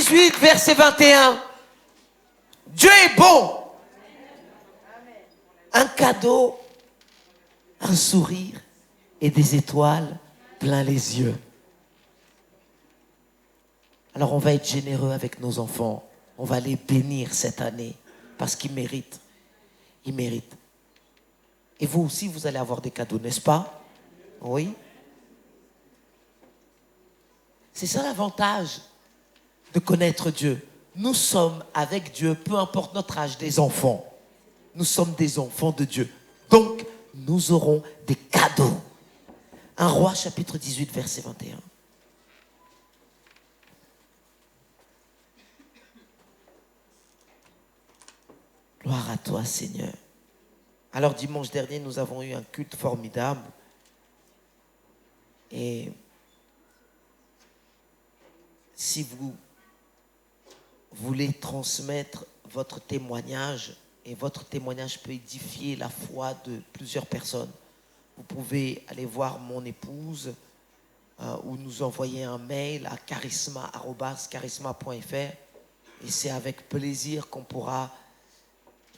18, verset 21. Dieu est bon. Un cadeau, un sourire et des étoiles plein les yeux. Alors on va être généreux avec nos enfants. On va les bénir cette année parce qu'ils méritent. Ils méritent. Et vous aussi, vous allez avoir des cadeaux, n'est-ce pas? Oui. C'est ça l'avantage de connaître Dieu. Nous sommes avec Dieu, peu importe notre âge, des enfants. Nous sommes des enfants de Dieu. Donc, nous aurons des cadeaux. 1 Roi, chapitre 18, verset 21. Gloire à toi, Seigneur. Alors, dimanche dernier, nous avons eu un culte formidable. Et si vous voulez transmettre votre témoignage, et votre témoignage peut édifier la foi de plusieurs personnes, vous pouvez aller voir mon épouse ou nous envoyer un mail à charisma@charisma.fr et c'est avec plaisir qu'on pourra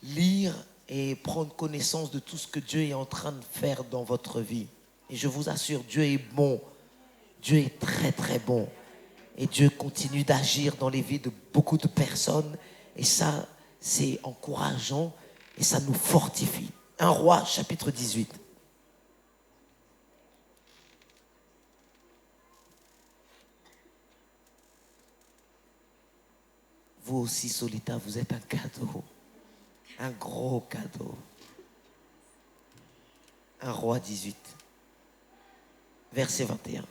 lire et prendre connaissance de tout ce que Dieu est en train de faire dans votre vie. Et je vous assure, Dieu est bon. Dieu est très très bon. Et Dieu continue d'agir dans les vies de beaucoup de personnes. Et ça, c'est encourageant et ça nous fortifie. 1 Roi, chapitre 18. Vous aussi, Solita, vous êtes un cadeau. Un gros cadeau. 1 Roi 18, verset 21.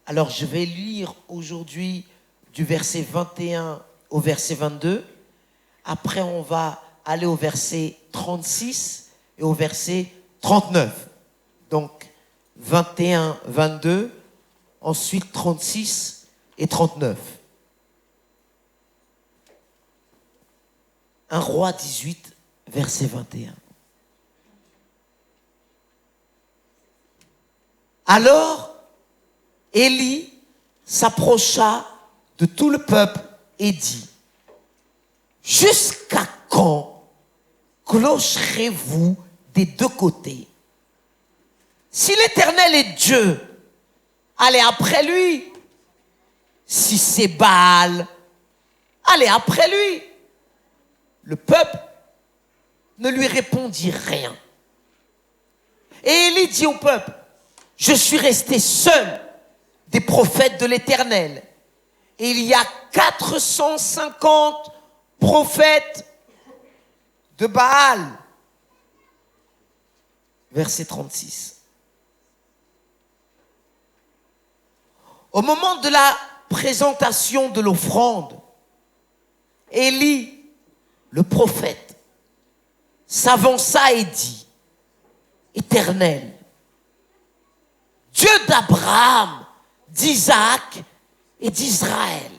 Alors, je vais lire aujourd'hui du verset 21 au verset 22. Après, on va aller au verset 36 et au verset 39. Donc, 21, 22, ensuite 36 et 39. 1 Roi 18, verset 21. Alors, Élie s'approcha de tout le peuple et dit: jusqu'à quand clocherez-vous des deux côtés? Si l'Éternel est Dieu, allez après lui. Si c'est Baal, allez après lui. Le peuple ne lui répondit rien. Et Élie dit au peuple: je suis resté seul des prophètes de l'Éternel. Et il y a 450 prophètes de Baal. Verset 36. Au moment de la présentation de l'offrande, Élie, le prophète, s'avança et dit: Éternel, Dieu d'Abraham, d'Isaac et d'Israël,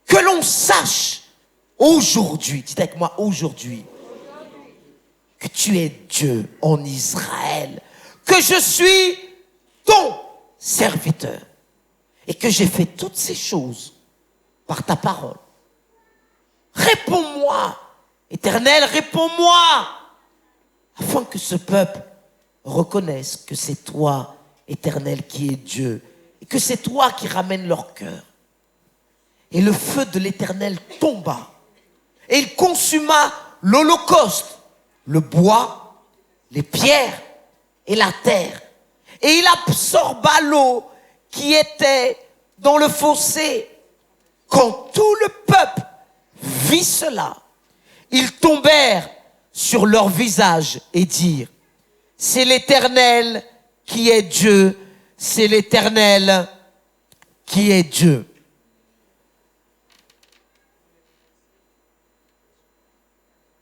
que l'on sache aujourd'hui, dites avec moi aujourd'hui, que tu es Dieu en Israël, que je suis ton serviteur et que j'ai fait toutes ces choses par ta parole. Réponds-moi, Éternel, réponds-moi, afin que ce peuple reconnaisse que c'est toi, Éternel, qui es Dieu, et que c'est toi qui ramènes leur cœur. Et le feu de l'Éternel tomba, et il consuma l'holocauste, le bois, les pierres et la terre. Et il absorba l'eau qui était dans le fossé. Quand tout le peuple vit cela, ils tombèrent sur leur visage et dirent: c'est l'Éternel qui est Dieu, c'est l'Éternel qui est Dieu.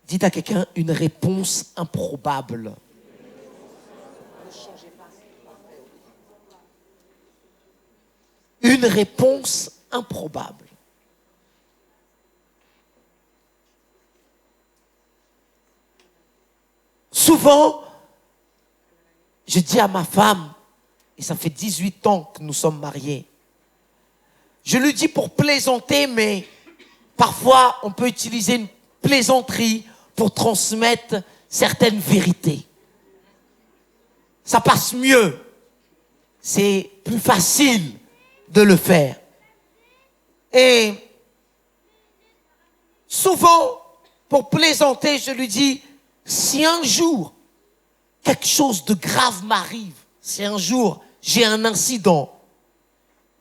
Dites à quelqu'un: une réponse improbable. Une réponse improbable. Souvent, je dis à ma femme, et ça fait 18 ans que nous sommes mariés, je lui dis pour plaisanter, mais parfois on peut utiliser une plaisanterie pour transmettre certaines vérités. Ça passe mieux. C'est plus facile de le faire. Et souvent, pour plaisanter, je lui dis, si un jour quelque chose de grave m'arrive, si un jour j'ai un incident,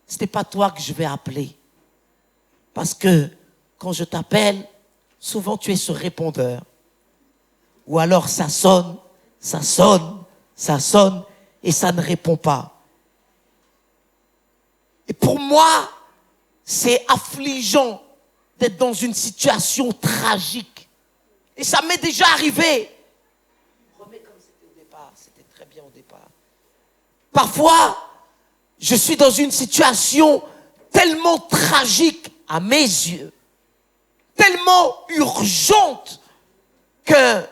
ce n'est pas toi que je vais appeler. Parce que quand je t'appelle, souvent tu es sur répondeur. Ou alors ça sonne, ça sonne, ça sonne et ça ne répond pas. Et pour moi, c'est affligeant d'être dans une situation tragique. Et ça m'est déjà arrivé. Remets comme c'était au départ, c'était très bien au départ. Parfois, je suis dans une situation tellement tragique à mes yeux, tellement urgente que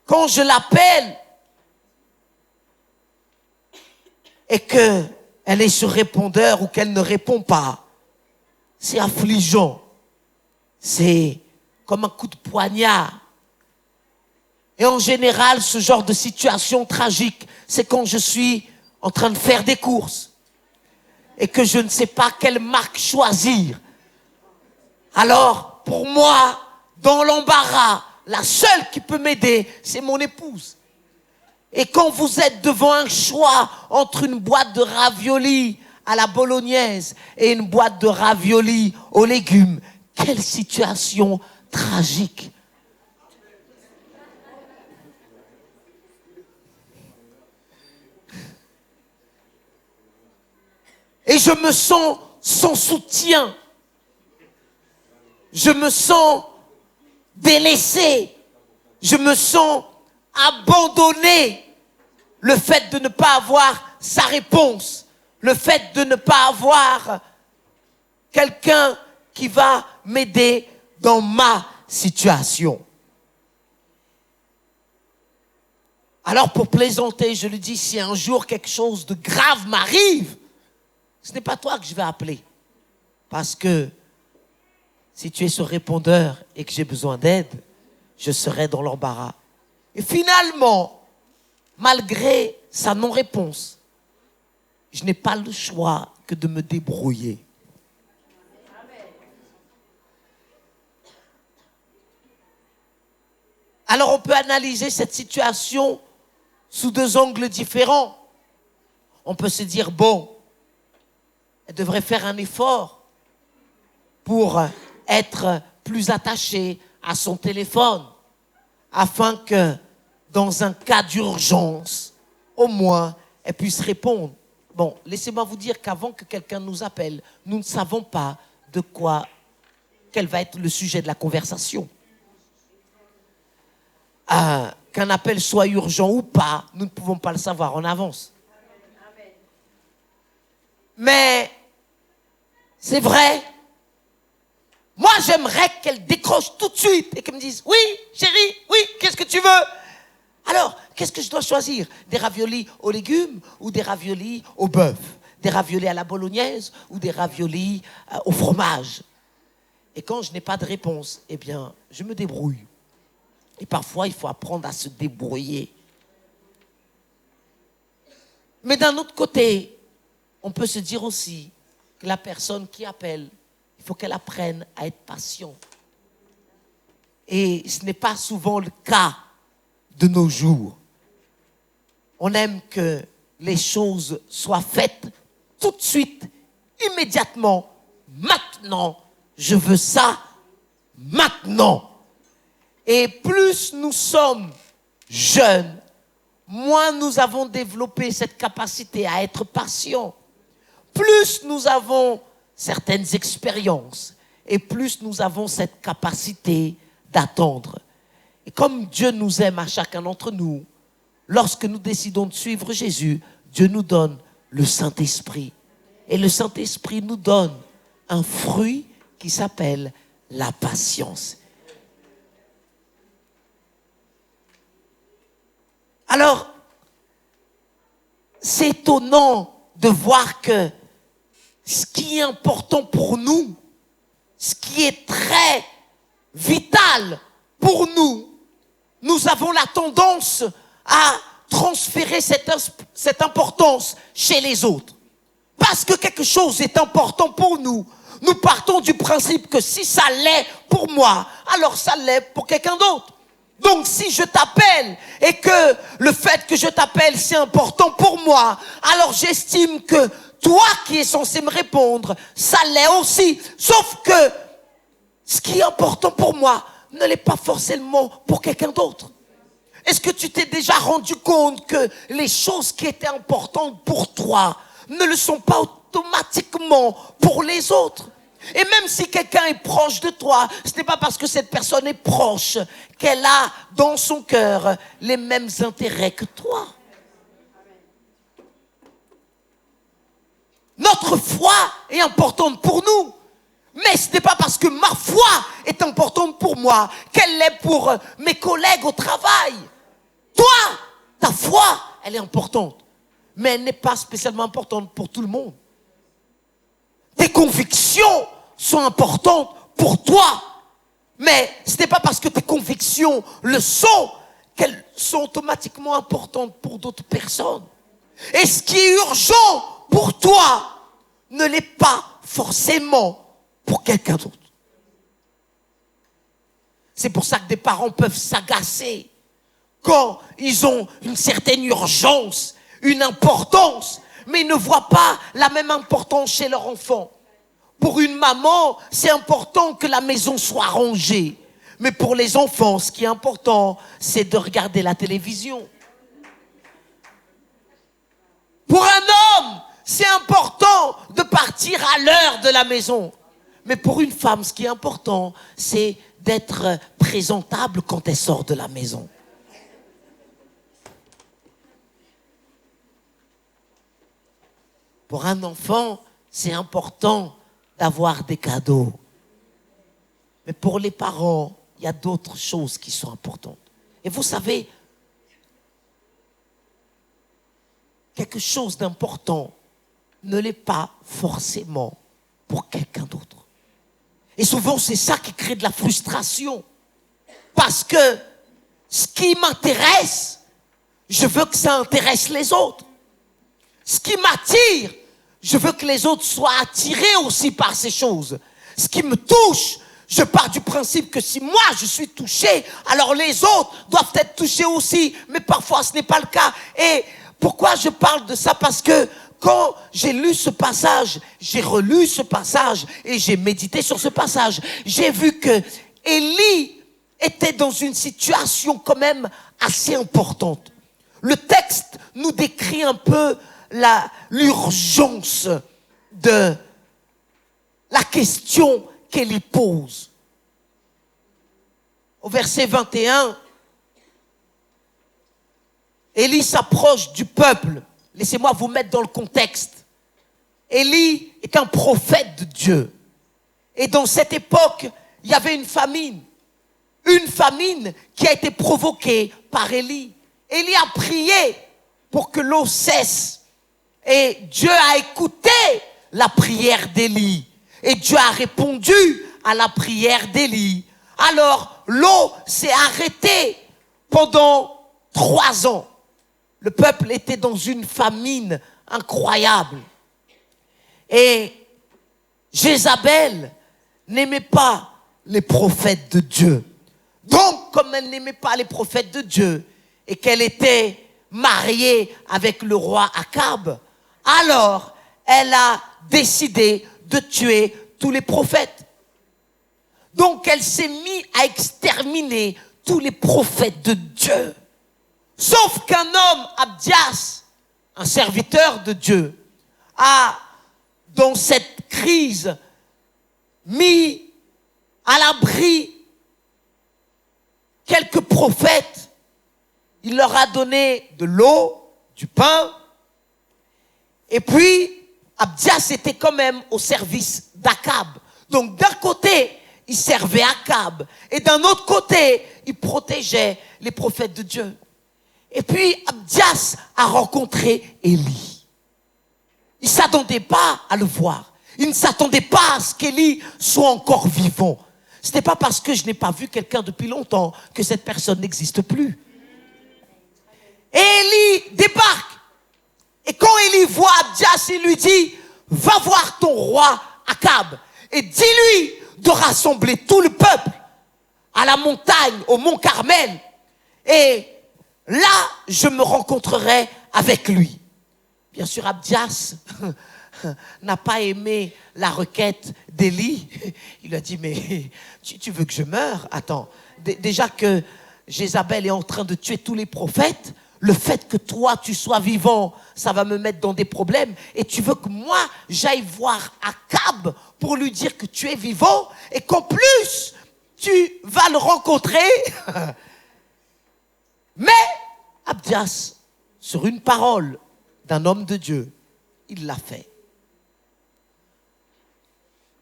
quand je l'appelle et qu'elle est sur répondeur ou qu'elle ne répond pas, c'est affligeant. C'est comme un coup de poignard. Et en général, ce genre de situation tragique, c'est quand je suis en train de faire des courses et que je ne sais pas quelle marque choisir. Alors, pour moi, dans l'embarras, la seule qui peut m'aider, c'est mon épouse. Et quand vous êtes devant un choix entre une boîte de raviolis à la bolognaise et une boîte de raviolis aux légumes, quelle situation tragique. Et je me sens sans soutien. Je me sens délaissé. Je me sens abandonné. Le fait de ne pas avoir sa réponse. Le fait de ne pas avoir quelqu'un qui va m'aider dans ma situation. Alors pour plaisanter, je lui dis, si un jour quelque chose de grave m'arrive, ce n'est pas toi que je vais appeler. Parce que si tu es sur répondeur et que j'ai besoin d'aide, je serai dans l'embarras. Et finalement, malgré sa non-réponse, je n'ai pas le choix que de me débrouiller. Alors on peut analyser cette situation sous deux angles différents. On peut se dire, bon, elle devrait faire un effort pour être plus attachée à son téléphone, afin que, dans un cas d'urgence, au moins, elle puisse répondre. Bon, laissez-moi vous dire qu'avant que quelqu'un nous appelle, nous ne savons pas quel va être le sujet de la conversation. Qu'un appel soit urgent ou pas, nous ne pouvons pas le savoir en avance. Mais c'est vrai. Moi, j'aimerais qu'elle décroche tout de suite et qu'elle me dise « Oui, chérie, oui, qu'est-ce que tu veux ?» Alors, qu'est-ce que je dois choisir? Des raviolis aux légumes ou des raviolis au bœuf? Des raviolis à la bolognaise ou des raviolis au fromage? Et quand je n'ai pas de réponse, eh bien, je me débrouille. Et parfois, il faut apprendre à se débrouiller. Mais d'un autre côté, on peut se dire aussi que la personne qui appelle, il faut qu'elle apprenne à être patiente. Et ce n'est pas souvent le cas de nos jours. On aime que les choses soient faites tout de suite, immédiatement, maintenant. Je veux ça maintenant. Et plus nous sommes jeunes, moins nous avons développé cette capacité à être patients. Plus nous avons certaines expériences et plus nous avons cette capacité d'attendre. Et comme Dieu nous aime à chacun d'entre nous, lorsque nous décidons de suivre Jésus, Dieu nous donne le Saint-Esprit. Et le Saint-Esprit nous donne un fruit qui s'appelle la patience. Alors, c'est étonnant de voir que ce qui est important pour nous, ce qui est très vital pour nous, nous avons la tendance à transférer cette importance chez les autres. Parce que quelque chose est important pour nous, nous partons du principe que si ça l'est pour moi, alors ça l'est pour quelqu'un d'autre. Donc si je t'appelle et que le fait que je t'appelle c'est important pour moi, alors j'estime que toi qui es censé me répondre, ça l'est aussi. Sauf que ce qui est important pour moi ne l'est pas forcément pour quelqu'un d'autre. Est-ce que tu t'es déjà rendu compte que les choses qui étaient importantes pour toi ne le sont pas automatiquement pour les autres? Et même si quelqu'un est proche de toi, ce n'est pas parce que cette personne est proche qu'elle a dans son cœur les mêmes intérêts que toi. Notre foi est importante pour nous. Mais ce n'est pas parce que ma foi est importante pour moi qu'elle l'est pour mes collègues au travail. Toi, ta foi, elle est importante. Mais elle n'est pas spécialement importante pour tout le monde. Tes convictions sont importantes pour toi. Mais ce n'est pas parce que tes convictions le sont qu'elles sont automatiquement importantes pour d'autres personnes. Et ce qui est urgent pour toi ne l'est pas forcément pour quelqu'un d'autre. C'est pour ça que des parents peuvent s'agacer quand ils ont une certaine urgence, une importance, mais ils ne voient pas la même importance chez leur enfant. Pour une maman, c'est important que la maison soit rangée. Mais pour les enfants, ce qui est important, c'est de regarder la télévision. Pour un homme, c'est important de partir à l'heure de la maison. Mais pour une femme, ce qui est important, c'est d'être présentable quand elle sort de la maison. Pour un enfant, c'est important d'avoir des cadeaux. Mais pour les parents, il y a d'autres choses qui sont importantes. Et vous savez, quelque chose d'important ne l'est pas forcément pour quelqu'un d'autre. Et souvent, c'est ça qui crée de la frustration. Parce que ce qui m'intéresse, je veux que ça intéresse les autres. Ce qui m'attire, je veux que les autres soient attirés aussi par ces choses. Ce qui me touche, je pars du principe que si moi je suis touché, alors les autres doivent être touchés aussi. Mais parfois ce n'est pas le cas. Et pourquoi je parle de ça? Parce que quand j'ai lu ce passage, j'ai relu ce passage et j'ai médité sur ce passage, j'ai vu que Élie était dans une situation quand même assez importante. Le texte nous décrit un peu l'urgence de la question qu'Élie pose. Au verset 21, Élie s'approche du peuple. Laissez-moi vous mettre dans le contexte. Élie est un prophète de Dieu. Et dans cette époque, il y avait une famine. Une famine qui a été provoquée par Élie. Élie a prié pour que l'eau cesse. Et Dieu a écouté la prière d'Élie. Et Dieu a répondu à la prière d'Élie. Alors, l'eau s'est arrêtée pendant 3 ans. Le peuple était dans une famine incroyable. Et Jézabel n'aimait pas les prophètes de Dieu. Donc, comme elle n'aimait pas les prophètes de Dieu et qu'elle était mariée avec le roi Akab, alors elle a décidé de tuer tous les prophètes. Donc, elle s'est mise à exterminer tous les prophètes de Dieu. Sauf qu'un homme, Abdias, un serviteur de Dieu, a, dans cette crise, mis à l'abri quelques prophètes. Il leur a donné de l'eau, du pain. Et puis, Abdias était quand même au service d'Akab. Donc, d'un côté, il servait Akab. Et d'un autre côté, il protégeait les prophètes de Dieu. Et puis, Abdias a rencontré Élie. Il ne s'attendait pas à le voir. Il ne s'attendait pas à ce qu'Élie soit encore vivant. Ce n'est pas parce que je n'ai pas vu quelqu'un depuis longtemps que cette personne n'existe plus. Et Élie débarque. Et quand Élie voit Abdias, il lui dit, va voir ton roi Akab et dis-lui de rassembler tout le peuple à la montagne, au mont Carmel. Et là, je me rencontrerai avec lui. Bien sûr, Abdias n'a pas aimé la requête d'Élie. Il lui a dit, mais tu veux que je meure? Attends, déjà que Jézabel est en train de tuer tous les prophètes, le fait que toi, tu sois vivant, ça va me mettre dans des problèmes. Et tu veux que moi, j'aille voir Akab pour lui dire que tu es vivant et qu'en plus, tu vas le rencontrer. Mais Abdias, sur une parole d'un homme de Dieu, il l'a fait.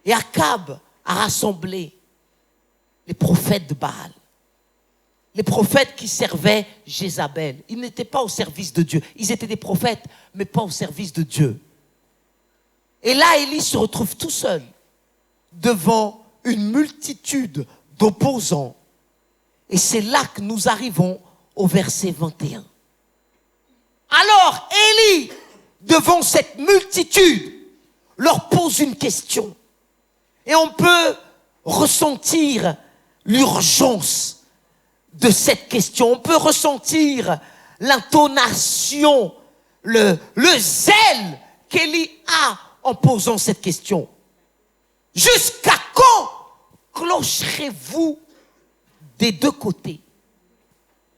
Et Akab a rassemblé les prophètes de Baal. Les prophètes qui servaient Jézabel. Ils n'étaient pas au service de Dieu. Ils étaient des prophètes, mais pas au service de Dieu. Et là, Élie se retrouve tout seul devant une multitude d'opposants. Et c'est là que nous arrivons au verset 21. Alors, Élie, devant cette multitude, leur pose une question. Et on peut ressentir l'urgence de cette question. On peut ressentir l'intonation, le zèle qu'Élie a en posant cette question. Jusqu'à quand clocherez-vous des deux côtés?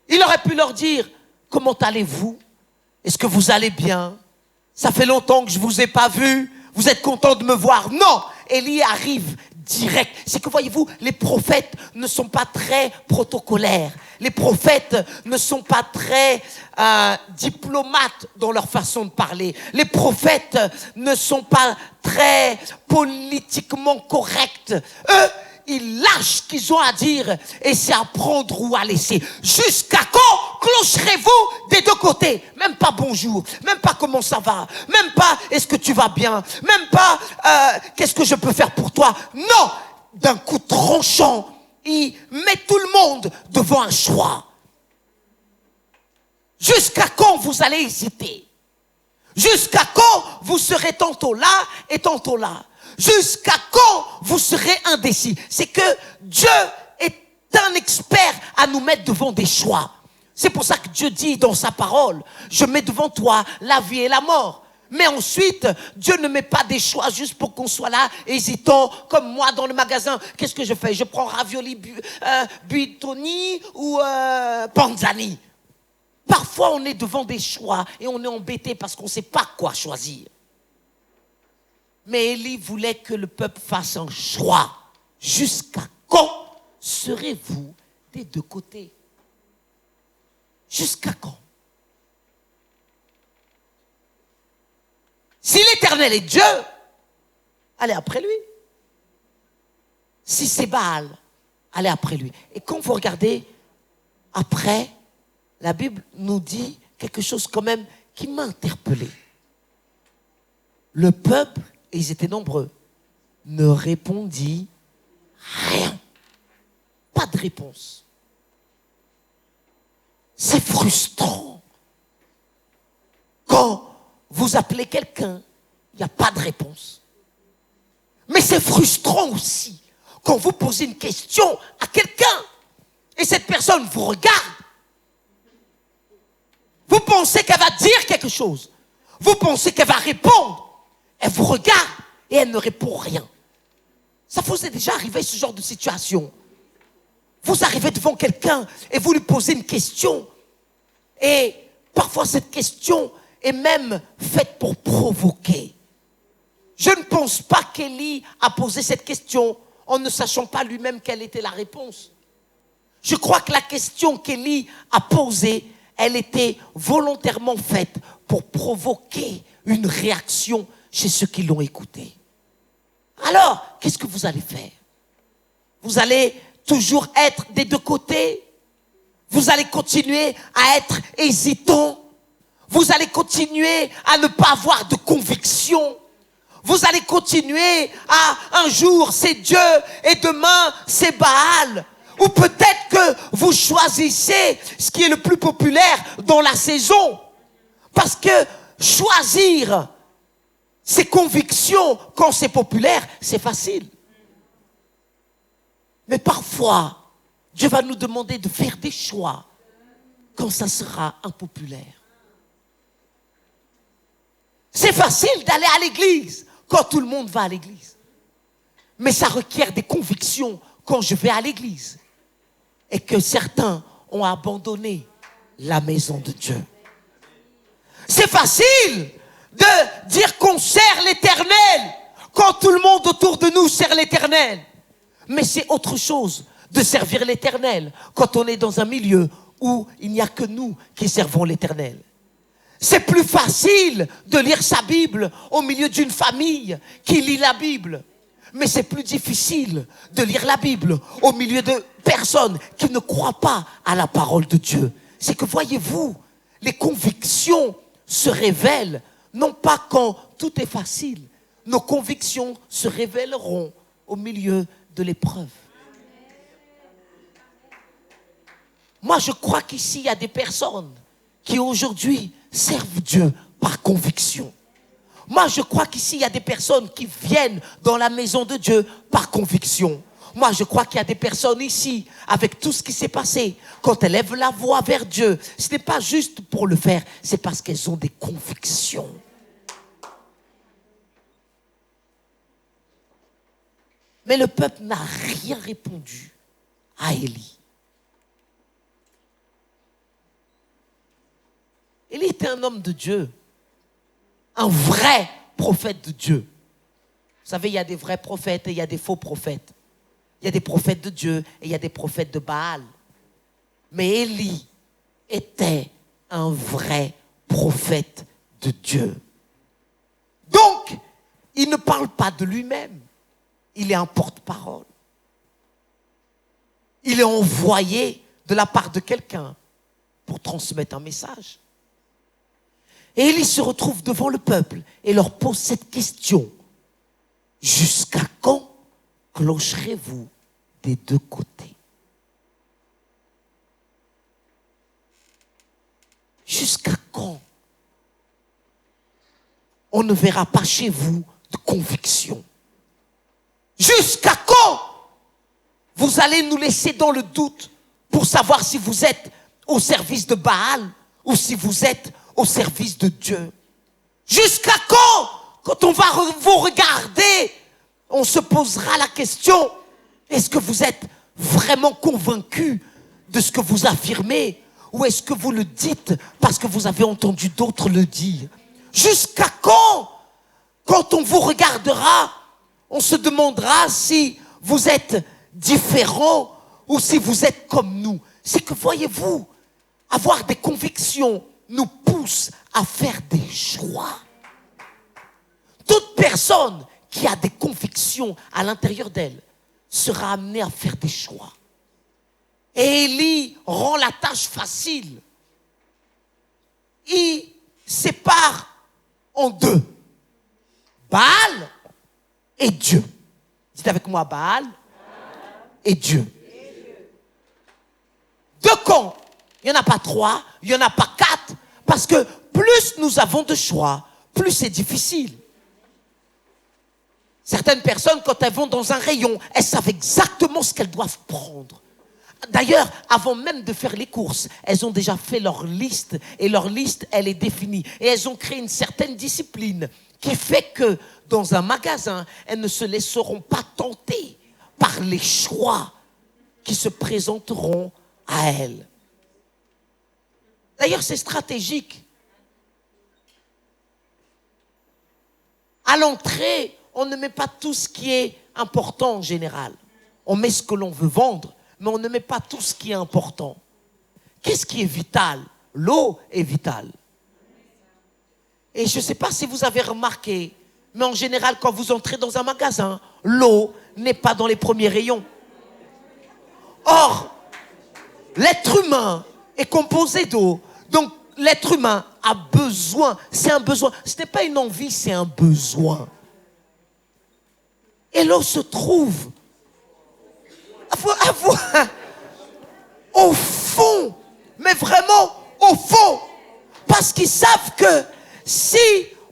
Il aurait pu leur dire, comment allez-vous? Est-ce que vous allez bien? Ça fait longtemps que je ne vous ai pas vu. Vous êtes content de me voir? Non, Élie arrive direct. C'est que voyez-vous, les prophètes ne sont pas très protocolaires. Les prophètes ne sont pas très diplomates dans leur façon de parler. Les prophètes ne sont pas très politiquement corrects. Eux, ils lâchent ce qu'ils ont à dire et c'est à prendre ou à laisser. Jusqu'à quand clocherez-vous des deux côtés? Même pas bonjour, même pas comment ça va, même pas est-ce que tu vas bien, même pas qu'est-ce que je peux faire pour toi. Non, d'un coup tranchant, il met tout le monde devant un choix. Jusqu'à quand vous allez hésiter? Jusqu'à quand vous serez tantôt là et tantôt là? Jusqu'à quand vous serez indécis? C'est que Dieu est un expert à nous mettre devant des choix. C'est pour ça que Dieu dit dans sa parole, je mets devant toi la vie et la mort. Mais ensuite, Dieu ne met pas des choix juste pour qu'on soit là, hésitant, comme moi dans le magasin. Qu'est-ce que je fais? Je prends ravioli buitoni ou panzani. Parfois, on est devant des choix et on est embêté parce qu'on ne sait pas quoi choisir. Mais Élie voulait que le peuple fasse un choix. Jusqu'à quand serez-vous des deux côtés? Jusqu'à quand? Si l'Éternel est Dieu, allez après lui. Si c'est Baal, allez après lui. Et quand vous regardez après, la Bible nous dit quelque chose quand même qui m'a interpellé. Le peuple, et ils étaient nombreux, ne répondit rien. Pas de réponse. C'est frustrant. Quand vous appelez quelqu'un, il n'y a pas de réponse. Mais c'est frustrant aussi quand vous posez une question à quelqu'un et cette personne vous regarde. Vous pensez qu'elle va dire quelque chose. Vous pensez qu'elle va répondre. Elle vous regarde et elle ne répond rien. Ça vous est déjà arrivé ce genre de situation? Vous arrivez devant quelqu'un et vous lui posez une question. Et parfois cette question est même faite pour provoquer. Je ne pense pas qu'Élie a posé cette question en ne sachant pas lui-même quelle était la réponse. Je crois que la question qu'Élie a posée, elle était volontairement faite pour provoquer une réaction chez ceux qui l'ont écouté. Alors, qu'est-ce que vous allez faire? Vous allez toujours être des deux côtés? Vous allez continuer à être hésitant? Vous continuer à ne pas avoir de conviction. Vous allez continuer à un jour c'est Dieu et demain c'est Baal. Ou peut-être que vous choisissez ce qui est le plus populaire dans la saison. Parce que choisir ses convictions quand c'est populaire, c'est facile. Mais parfois, Dieu va nous demander de faire des choix quand ça sera impopulaire. C'est facile d'aller à l'église quand tout le monde va à l'église. Mais ça requiert des convictions quand je vais à l'église. Et que certains ont abandonné la maison de Dieu. C'est facile de dire qu'on sert l'Éternel quand tout le monde autour de nous sert l'Éternel. Mais c'est autre chose de servir l'Éternel quand on est dans un milieu où il n'y a que nous qui servons l'Éternel. C'est plus facile de lire sa Bible au milieu d'une famille qui lit la Bible. Mais c'est plus difficile de lire la Bible au milieu de personnes qui ne croient pas à la parole de Dieu. C'est que, voyez-vous, les convictions se révèlent, non pas quand tout est facile. Nos convictions se révéleront au milieu de l'épreuve. Moi, je crois qu'ici, il y a des personnes qui aujourd'hui servent Dieu par conviction. Moi, je crois qu'ici, il y a des personnes qui viennent dans la maison de Dieu par conviction. Moi, je crois qu'il y a des personnes ici, avec tout ce qui s'est passé, quand elles lèvent la voix vers Dieu, ce n'est pas juste pour le faire, c'est parce qu'elles ont des convictions. Mais le peuple n'a rien répondu à Élie. Élie était un homme de Dieu, un vrai prophète de Dieu. Vous savez, il y a des vrais prophètes et il y a des faux prophètes. Il y a des prophètes de Dieu et il y a des prophètes de Baal. Mais Élie était un vrai prophète de Dieu. Donc, il ne parle pas de lui-même. Il est un porte-parole. Il est envoyé de la part de quelqu'un pour transmettre un message. Et Élie se retrouve devant le peuple et leur pose cette question. Jusqu'à quand clocherez-vous des deux côtés? Jusqu'à quand on ne verra pas chez vous de conviction? Jusqu'à quand vous allez nous laisser dans le doute pour savoir si vous êtes au service de Baal ou si vous êtes au service de Dieu? Jusqu'à quand on va vous regarder, on se posera la question, est-ce que vous êtes vraiment convaincu de ce que vous affirmez ou est-ce que vous le dites parce que vous avez entendu d'autres le dire? Jusqu'à quand on vous regardera, on se demandera si vous êtes différent ou si vous êtes comme nous. C'est que, voyez-vous, avoir des convictions nous pousse à faire des choix. Toute personne qui a des convictions à l'intérieur d'elle sera amenée à faire des choix. Et Élie rend la tâche facile. Il sépare en deux. Baal et Dieu. Dites avec moi, Baal et Dieu. Deux camps. Il n'y en a pas trois, il n'y en a pas quatre. Parce que plus nous avons de choix, plus c'est difficile. Certaines personnes, quand elles vont dans un rayon, elles savent exactement ce qu'elles doivent prendre. D'ailleurs, avant même de faire les courses, elles ont déjà fait leur liste. Et leur liste, elle est définie. Et elles ont créé une certaine discipline qui fait que dans un magasin, elles ne se laisseront pas tenter par les choix qui se présenteront à elles. D'ailleurs, c'est stratégique. À l'entrée, on ne met pas tout ce qui est important en général. On met ce que l'on veut vendre, mais on ne met pas tout ce qui est important. Qu'est-ce qui est vital? L'eau est vitale. Et je ne sais pas si vous avez remarqué, mais en général, quand vous entrez dans un magasin, l'eau n'est pas dans les premiers rayons. Or, l'être humain est composé d'eau. Donc, l'être humain a besoin. C'est un besoin. Ce n'est pas une envie, c'est un besoin. Et l'on se trouve au fond, mais vraiment au fond. Parce qu'ils savent que si,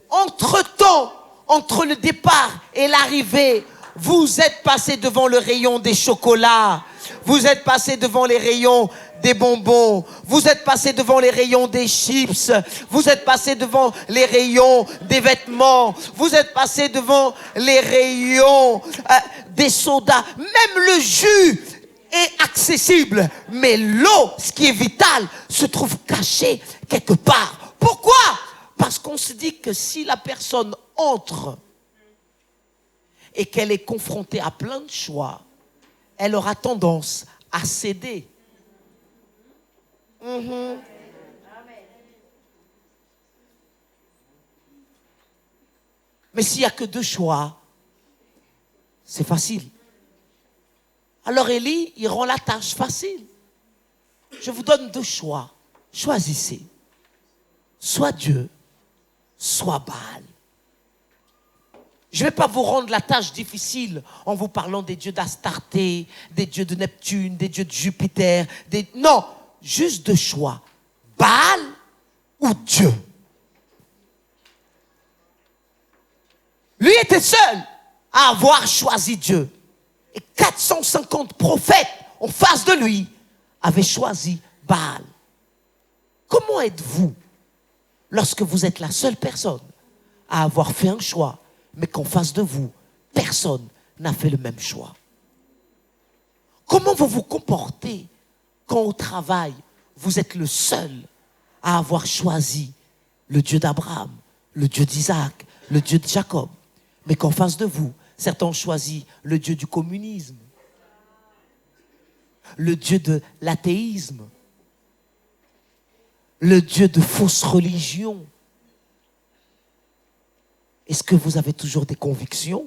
entre-temps, entre le départ et l'arrivée, vous êtes passé devant le rayon des chocolats, vous êtes passé devant les rayons des bonbons, vous êtes passé devant les rayons des chips, vous êtes passé devant les rayons des vêtements, vous êtes passé devant les rayons des sodas, même le jus est accessible, mais l'eau, ce qui est vital, se trouve cachée quelque part. Pourquoi? Parce qu'on se dit que si la personne entre et qu'elle est confrontée à plein de choix, elle aura tendance à céder. Mais s'il n'y a que 2 choix, c'est facile. Alors Élie, il rend la tâche facile. Je vous donne 2 choix. Choisissez. Soit Dieu, soit Baal. Je ne vais pas vous rendre la tâche difficile en vous parlant des dieux d'Astarté, des dieux de Neptune, des dieux de Jupiter. Non, juste 2 choix. Baal ou Dieu. Lui était seul à avoir choisi Dieu. Et 450 prophètes en face de lui avaient choisi Baal. Comment êtes-vous lorsque vous êtes la seule personne à avoir fait un choix, mais qu'en face de vous, personne n'a fait le même choix? Comment vous vous comportez quand au travail, vous êtes le seul à avoir choisi le Dieu d'Abraham, le Dieu d'Isaac, le Dieu de Jacob, mais qu'en face de vous, certains ont choisi le Dieu du communisme, le Dieu de l'athéisme, le Dieu de fausses religions? Est-ce que vous avez toujours des convictions?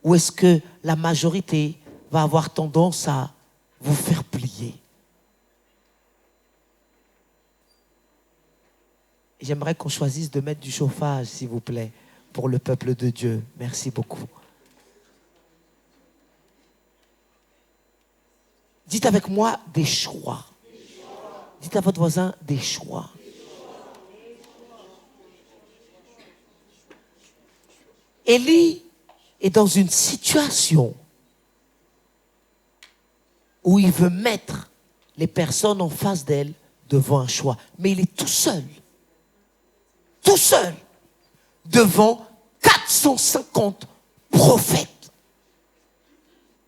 Ou est-ce que la majorité va avoir tendance à vous faire plier? J'aimerais qu'on choisisse de mettre du chauffage, s'il vous plaît, pour le peuple de Dieu. Merci beaucoup. Dites avec moi des choix. Dites à votre voisin des choix. Élie est dans une situation où il veut mettre les personnes en face d'elle devant un choix. Mais il est tout seul, devant 450 prophètes.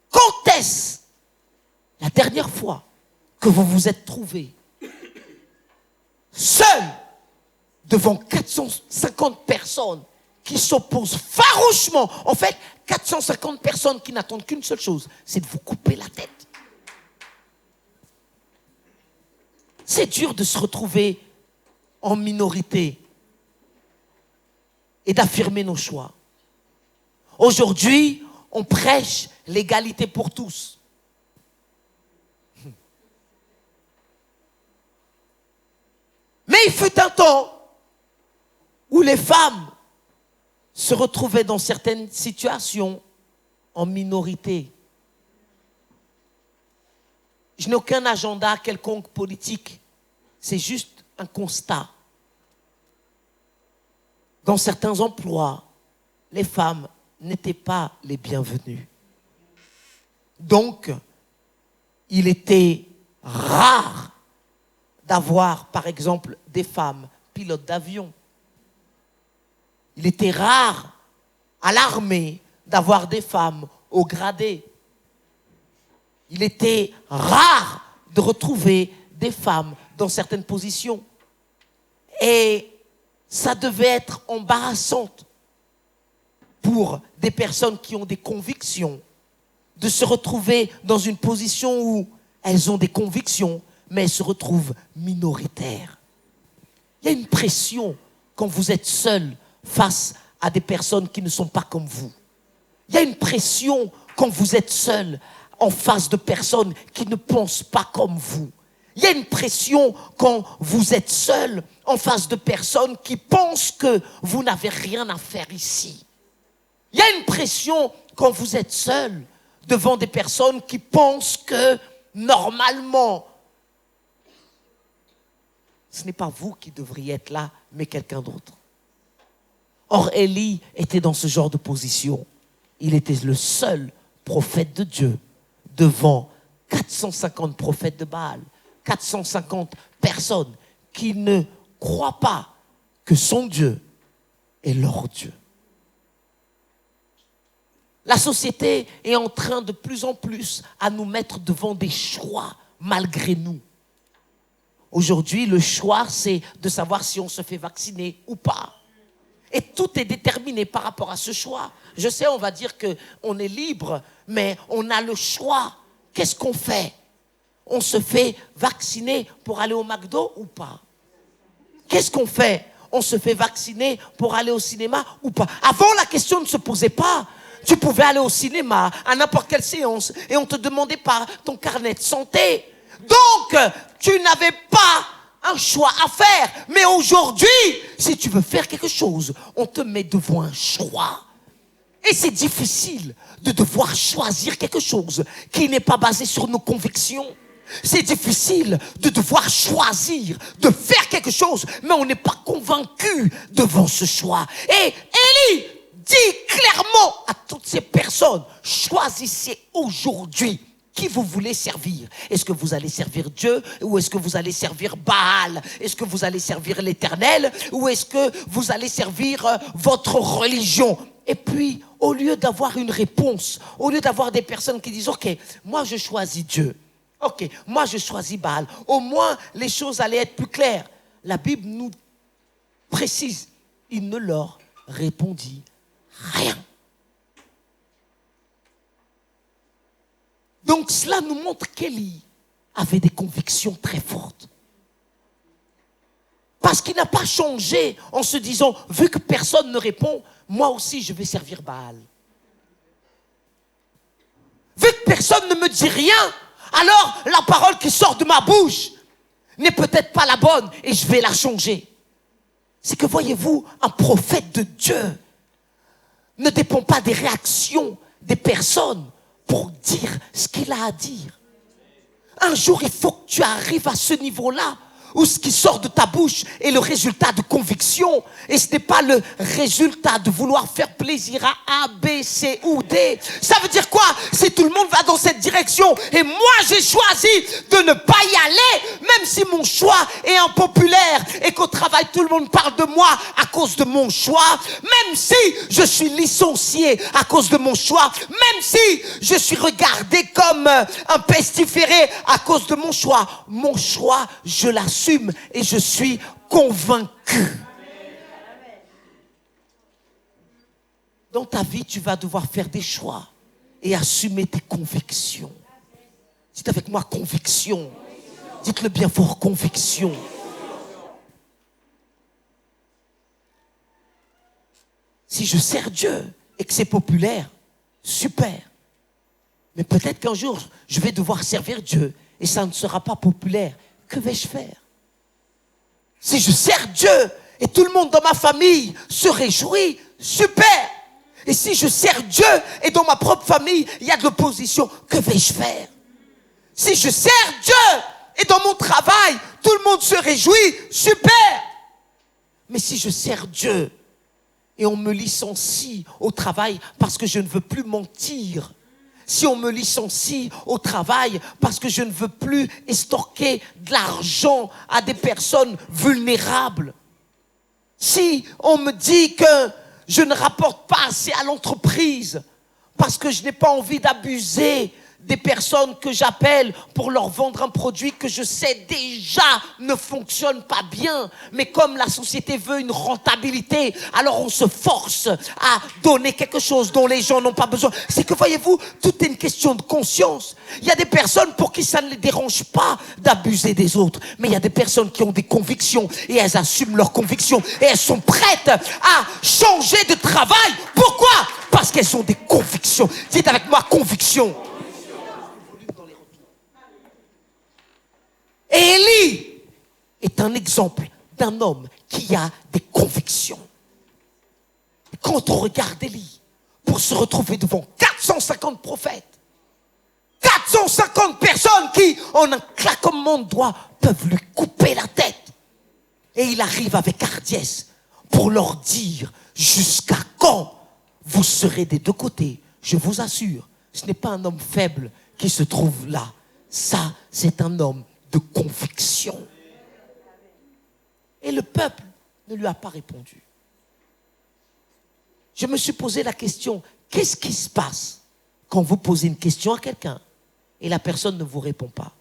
Quand est-ce la dernière fois que vous vous êtes trouvé seul devant 450 personnes qui s'opposent farouchement? En fait, 450 personnes qui n'attendent qu'une seule chose, c'est de vous couper la tête. C'est dur de se retrouver en minorité et d'affirmer nos choix. Aujourd'hui, on prêche l'égalité pour tous. Mais il fut un temps où les femmes se retrouvaient dans certaines situations en minorité. Je n'ai aucun agenda quelconque politique. C'est juste un constat. Dans certains emplois, les femmes n'étaient pas les bienvenues. Donc, il était rare d'avoir, par exemple, des femmes pilotes d'avion. Il était rare à l'armée d'avoir des femmes au gradé. Il était rare de retrouver des femmes dans certaines positions. Et ça devait être embarrassant pour des personnes qui ont des convictions de se retrouver dans une position où elles ont des convictions, mais elles se retrouvent minoritaires. Il y a une pression quand vous êtes seul face à des personnes qui ne sont pas comme vous. Il y a une pression quand vous êtes seul en face de personnes qui ne pensent pas comme vous. Il y a une pression quand vous êtes seul en face de personnes qui pensent que vous n'avez rien à faire ici. Il y a une pression quand vous êtes seul devant des personnes qui pensent que normalement, ce n'est pas vous qui devriez être là, mais quelqu'un d'autre. Or, Élie était dans ce genre de position. Il était le seul prophète de Dieu devant 450 prophètes de Baal, 450 personnes qui ne croient pas que son Dieu est leur Dieu. La société est en train de plus en plus à nous mettre devant des choix malgré nous. Aujourd'hui, le choix, c'est de savoir si on se fait vacciner ou pas. Et tout est déterminé par rapport à ce choix. Je sais, on va dire qu'on est libre, mais on a le choix. Qu'est-ce qu'on fait? On se fait vacciner pour aller au McDo ou pas? Qu'est-ce qu'on fait? On se fait vacciner pour aller au cinéma ou pas? Avant, la question ne se posait pas. Tu pouvais aller au cinéma à n'importe quelle séance et on ne te demandait pas ton carnet de santé. Donc, tu n'avais pas un choix à faire. Mais aujourd'hui, si tu veux faire quelque chose, on te met devant un choix. Et c'est difficile de devoir choisir quelque chose qui n'est pas basé sur nos convictions. C'est difficile de devoir choisir, de faire quelque chose, mais on n'est pas convaincu devant ce choix. Et Élie dit clairement à toutes ces personnes, choisissez aujourd'hui qui vous voulez servir. Est-ce que vous allez servir Dieu ou est-ce que vous allez servir Baal? Est-ce que vous allez servir l'Éternel ou est-ce que vous allez servir votre religion? Et puis, au lieu d'avoir une réponse, au lieu d'avoir des personnes qui disent « Ok, moi je choisis Dieu. Ok, moi je choisis Baal. » Au moins, les choses allaient être plus claires. La Bible nous précise, il ne leur répondit rien. Donc cela nous montre qu'Élie avait des convictions très fortes. Parce qu'il n'a pas changé en se disant, vu que personne ne répond, moi aussi je vais servir Baal. Vu que personne ne me dit rien, alors la parole qui sort de ma bouche n'est peut-être pas la bonne et je vais la changer. C'est que voyez-vous, un prophète de Dieu ne dépend pas des réactions des personnes pour dire ce qu'il a à dire. Un jour, il faut que tu arrives à ce niveau-là où ce qui sort de ta bouche est le résultat de conviction et ce n'est pas le résultat de vouloir faire plaisir à A, B, C ou D. Ça veut dire quoi? Si tout le monde va dans cette direction et moi j'ai choisi de ne pas y aller, même si mon choix est impopulaire et qu'au travail tout le monde parle de moi à cause de mon choix, même si je suis licencié à cause de mon choix, même si je suis regardé comme un pestiféré à cause de mon choix, je l'assume et je suis convaincu. Dans ta vie, tu vas devoir faire des choix et assumer tes convictions. Dites avec moi conviction. Dites-le bien fort, conviction. Si je sers Dieu et que c'est populaire, super. Mais peut-être qu'un jour, je vais devoir servir Dieu et ça ne sera pas populaire. Que vais-je faire? Si je sers Dieu et tout le monde dans ma famille se réjouit, super. Et si je sers Dieu et dans ma propre famille, il y a de l'opposition, que vais-je faire? Si je sers Dieu et dans mon travail, tout le monde se réjouit, super. Mais si je sers Dieu et on me licencie au travail parce que je ne veux plus mentir, si on me licencie au travail parce que je ne veux plus estorquer de l'argent à des personnes vulnérables, si on me dit que je ne rapporte pas assez à l'entreprise parce que je n'ai pas envie d'abuser des personnes que j'appelle pour leur vendre un produit que je sais déjà ne fonctionne pas bien, mais comme la société veut une rentabilité, alors on se force à donner quelque chose dont les gens n'ont pas besoin. C'est que voyez-vous, tout est une question de conscience. Il y a des personnes pour qui ça ne les dérange pas d'abuser des autres, mais il y a des personnes qui ont des convictions et elles assument leurs convictions et elles sont prêtes à changer de travail. Pourquoi? Parce qu'elles ont des convictions. Dites avec moi, conviction. Et Élie est un exemple d'un homme qui a des convictions. Quand on regarde Élie, pour se retrouver devant 450 prophètes, 450 personnes qui, en un claquement de doigts, peuvent lui couper la tête. Et il arrive avec hardiesse pour leur dire, jusqu'à quand vous serez des deux côtés? Je vous assure, ce n'est pas un homme faible qui se trouve là. Ça, c'est un homme de conviction. Et le peuple ne lui a pas répondu. Je me suis posé la question, qu'est-ce qui se passe quand vous posez une question à quelqu'un et la personne ne vous répond pas?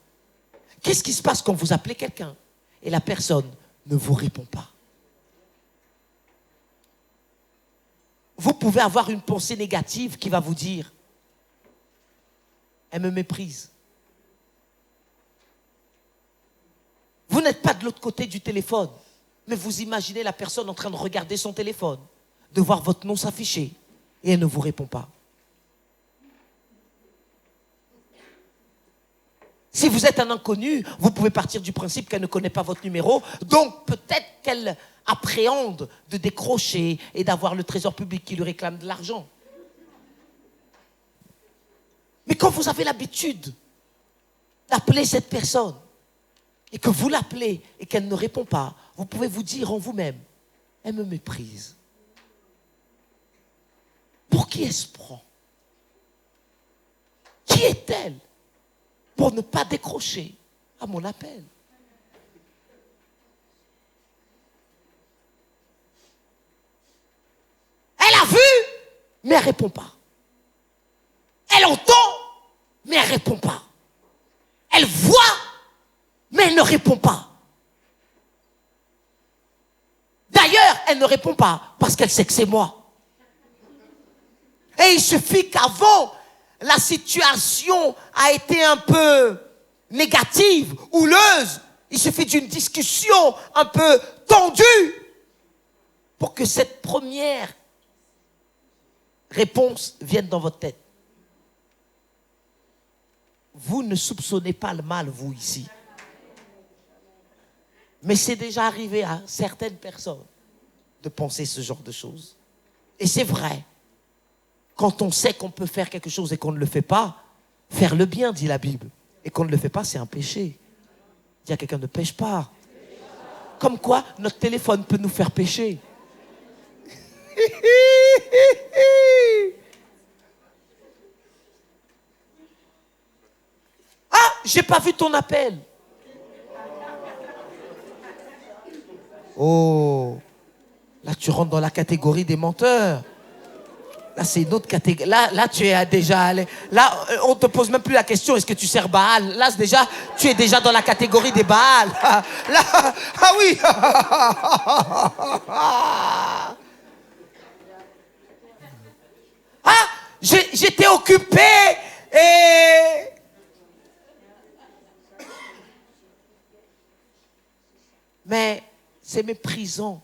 Qu'est-ce qui se passe quand vous appelez quelqu'un et la personne ne vous répond pas? Vous pouvez avoir une pensée négative qui va vous dire, elle me méprise. Vous n'êtes pas de l'autre côté du téléphone, mais vous imaginez la personne en train de regarder son téléphone, de voir votre nom s'afficher, et elle ne vous répond pas. Si vous êtes un inconnu, vous pouvez partir du principe qu'elle ne connaît pas votre numéro, donc peut-être qu'elle appréhende de décrocher et d'avoir le trésor public qui lui réclame de l'argent. Mais quand vous avez l'habitude d'appeler cette personne, et que vous l'appelez et qu'elle ne répond pas, vous pouvez vous dire en vous-même, elle me méprise. Pour qui elle se prend? Qui est-elle pour ne pas décrocher à mon appel? Elle a vu, mais elle ne répond pas. Elle entend, mais elle ne répond pas. Elle voit, mais elle ne répond pas. D'ailleurs, elle ne répond pas parce qu'elle sait que c'est moi. Et il suffit qu'avant, la situation a été un peu négative, houleuse. Il suffit d'une discussion un peu tendue pour que cette première réponse vienne dans votre tête. Vous ne soupçonnez pas le mal, vous, ici. Mais c'est déjà arrivé à certaines personnes de penser ce genre de choses. Et c'est vrai. Quand on sait qu'on peut faire quelque chose et qu'on ne le fait pas, faire le bien, dit la Bible. Et qu'on ne le fait pas, c'est un péché. Dis à quelqu'un, ne pêche pas. Comme quoi, notre téléphone peut nous faire pécher. Ah, j'ai pas vu ton appel. Oh, là tu rentres dans la catégorie des menteurs. Là c'est une autre catégorie. Là tu es déjà allé. Là on te pose même plus la question est-ce que tu sers Baal. Là déjà tu es déjà dans la catégorie des Baal. Là ah oui. Ah j'étais occupé et mais c'est méprisant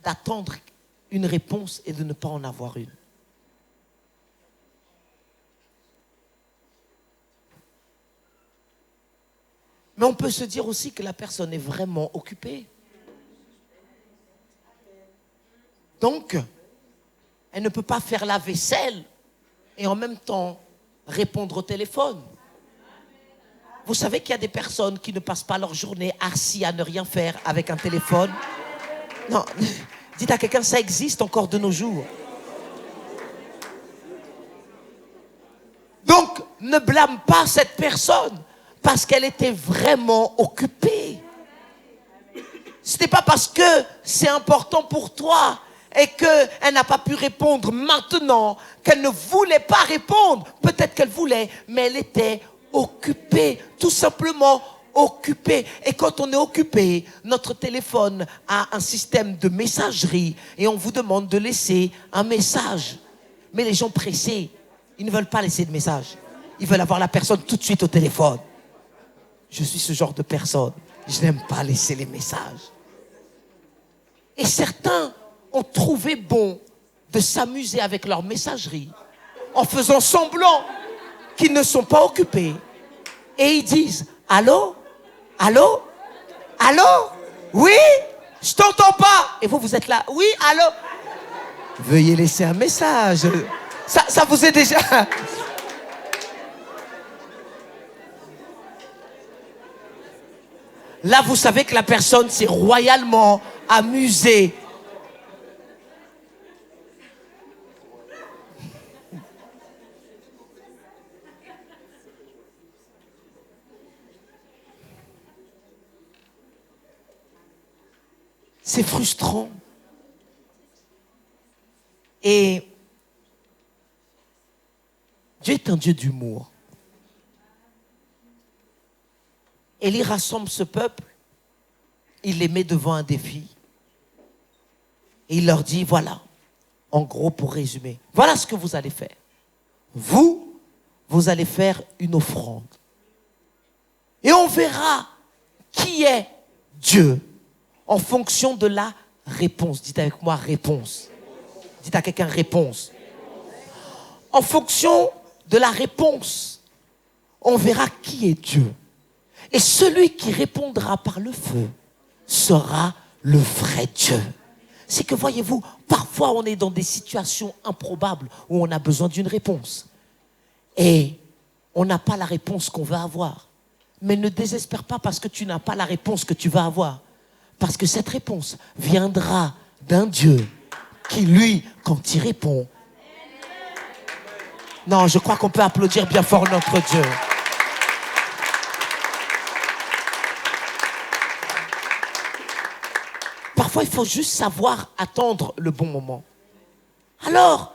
d'attendre une réponse et de ne pas en avoir une. Mais on peut se dire aussi que la personne est vraiment occupée. Donc, elle ne peut pas faire la vaisselle et en même temps répondre au téléphone. Vous savez qu'il y a des personnes qui ne passent pas leur journée assis à ne rien faire avec un téléphone. Non, dites à quelqu'un, ça existe encore de nos jours. Donc, ne blâme pas cette personne parce qu'elle était vraiment occupée. Ce n'est pas parce que c'est important pour toi et qu'elle n'a pas pu répondre maintenant qu'elle ne voulait pas répondre. Peut-être qu'elle voulait, mais elle était occupé, tout simplement occupé. Et quand on est occupé, notre téléphone a un système de messagerie et on vous demande de laisser un message. Mais les gens pressés, ils ne veulent pas laisser de message. Ils veulent avoir la personne tout de suite au téléphone. Je suis ce genre de personne. Je n'aime pas laisser les messages. Et certains ont trouvé bon de s'amuser avec leur messagerie en faisant semblant qu'ils ne sont pas occupés. Et ils disent, allô, Allô? Allô? Oui? Je t'entends pas. Et vous, vous êtes là. Oui, allô? Veuillez laisser un message. Ça vous est déjà... Là, vous savez que la personne s'est royalement amusée. C'est frustrant. Et Dieu est un Dieu d'humour. Élie rassemble ce peuple, il les met devant un défi. Et il leur dit, voilà, en gros pour résumer, voilà ce que vous allez faire. Vous allez faire une offrande. Et on verra qui est Dieu en fonction de la réponse. Dites avec moi, réponse. Dites à quelqu'un, réponse. En fonction de la réponse, on verra qui est Dieu. Et celui qui répondra par le feu sera le vrai Dieu. C'est que, voyez-vous, parfois on est dans des situations improbables où on a besoin d'une réponse. Et on n'a pas la réponse qu'on veut avoir. Mais ne désespère pas parce que tu n'as pas la réponse que tu vas avoir. Parce que cette réponse viendra d'un Dieu qui, lui, quand il répond... Non, je crois qu'on peut applaudir bien fort notre Dieu. Parfois, il faut juste savoir attendre le bon moment. Alors,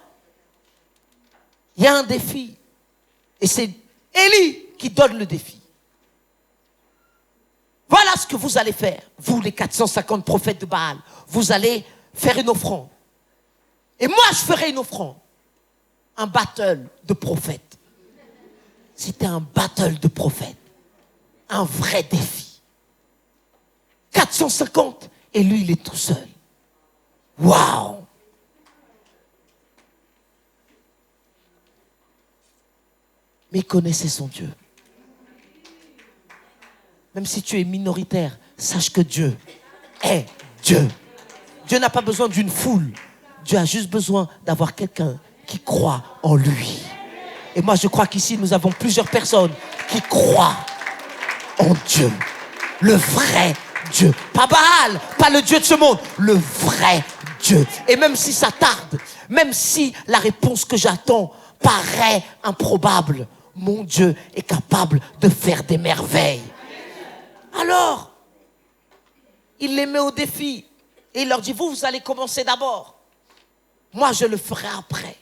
il y a un défi. Et c'est Élie qui donne le défi. Voilà ce que vous allez faire. Vous, les 450 prophètes de Baal, vous allez faire une offrande. Et moi, je ferai une offrande. Un battle de prophètes. C'était un battle de prophètes. Un vrai défi. 450 et lui, il est tout seul. Waouh! Mais il connaissait son Dieu. Même si tu es minoritaire, sache que Dieu est Dieu. Dieu n'a pas besoin d'une foule. Dieu a juste besoin d'avoir quelqu'un qui croit en lui. Et moi, je crois qu'ici, nous avons plusieurs personnes qui croient en Dieu. Le vrai Dieu. Pas Baal, pas le Dieu de ce monde. Le vrai Dieu. Et même si ça tarde, même si la réponse que j'attends paraît improbable, mon Dieu est capable de faire des merveilles. Alors, il les met au défi. Et il leur dit, vous allez commencer d'abord. Moi, je le ferai après.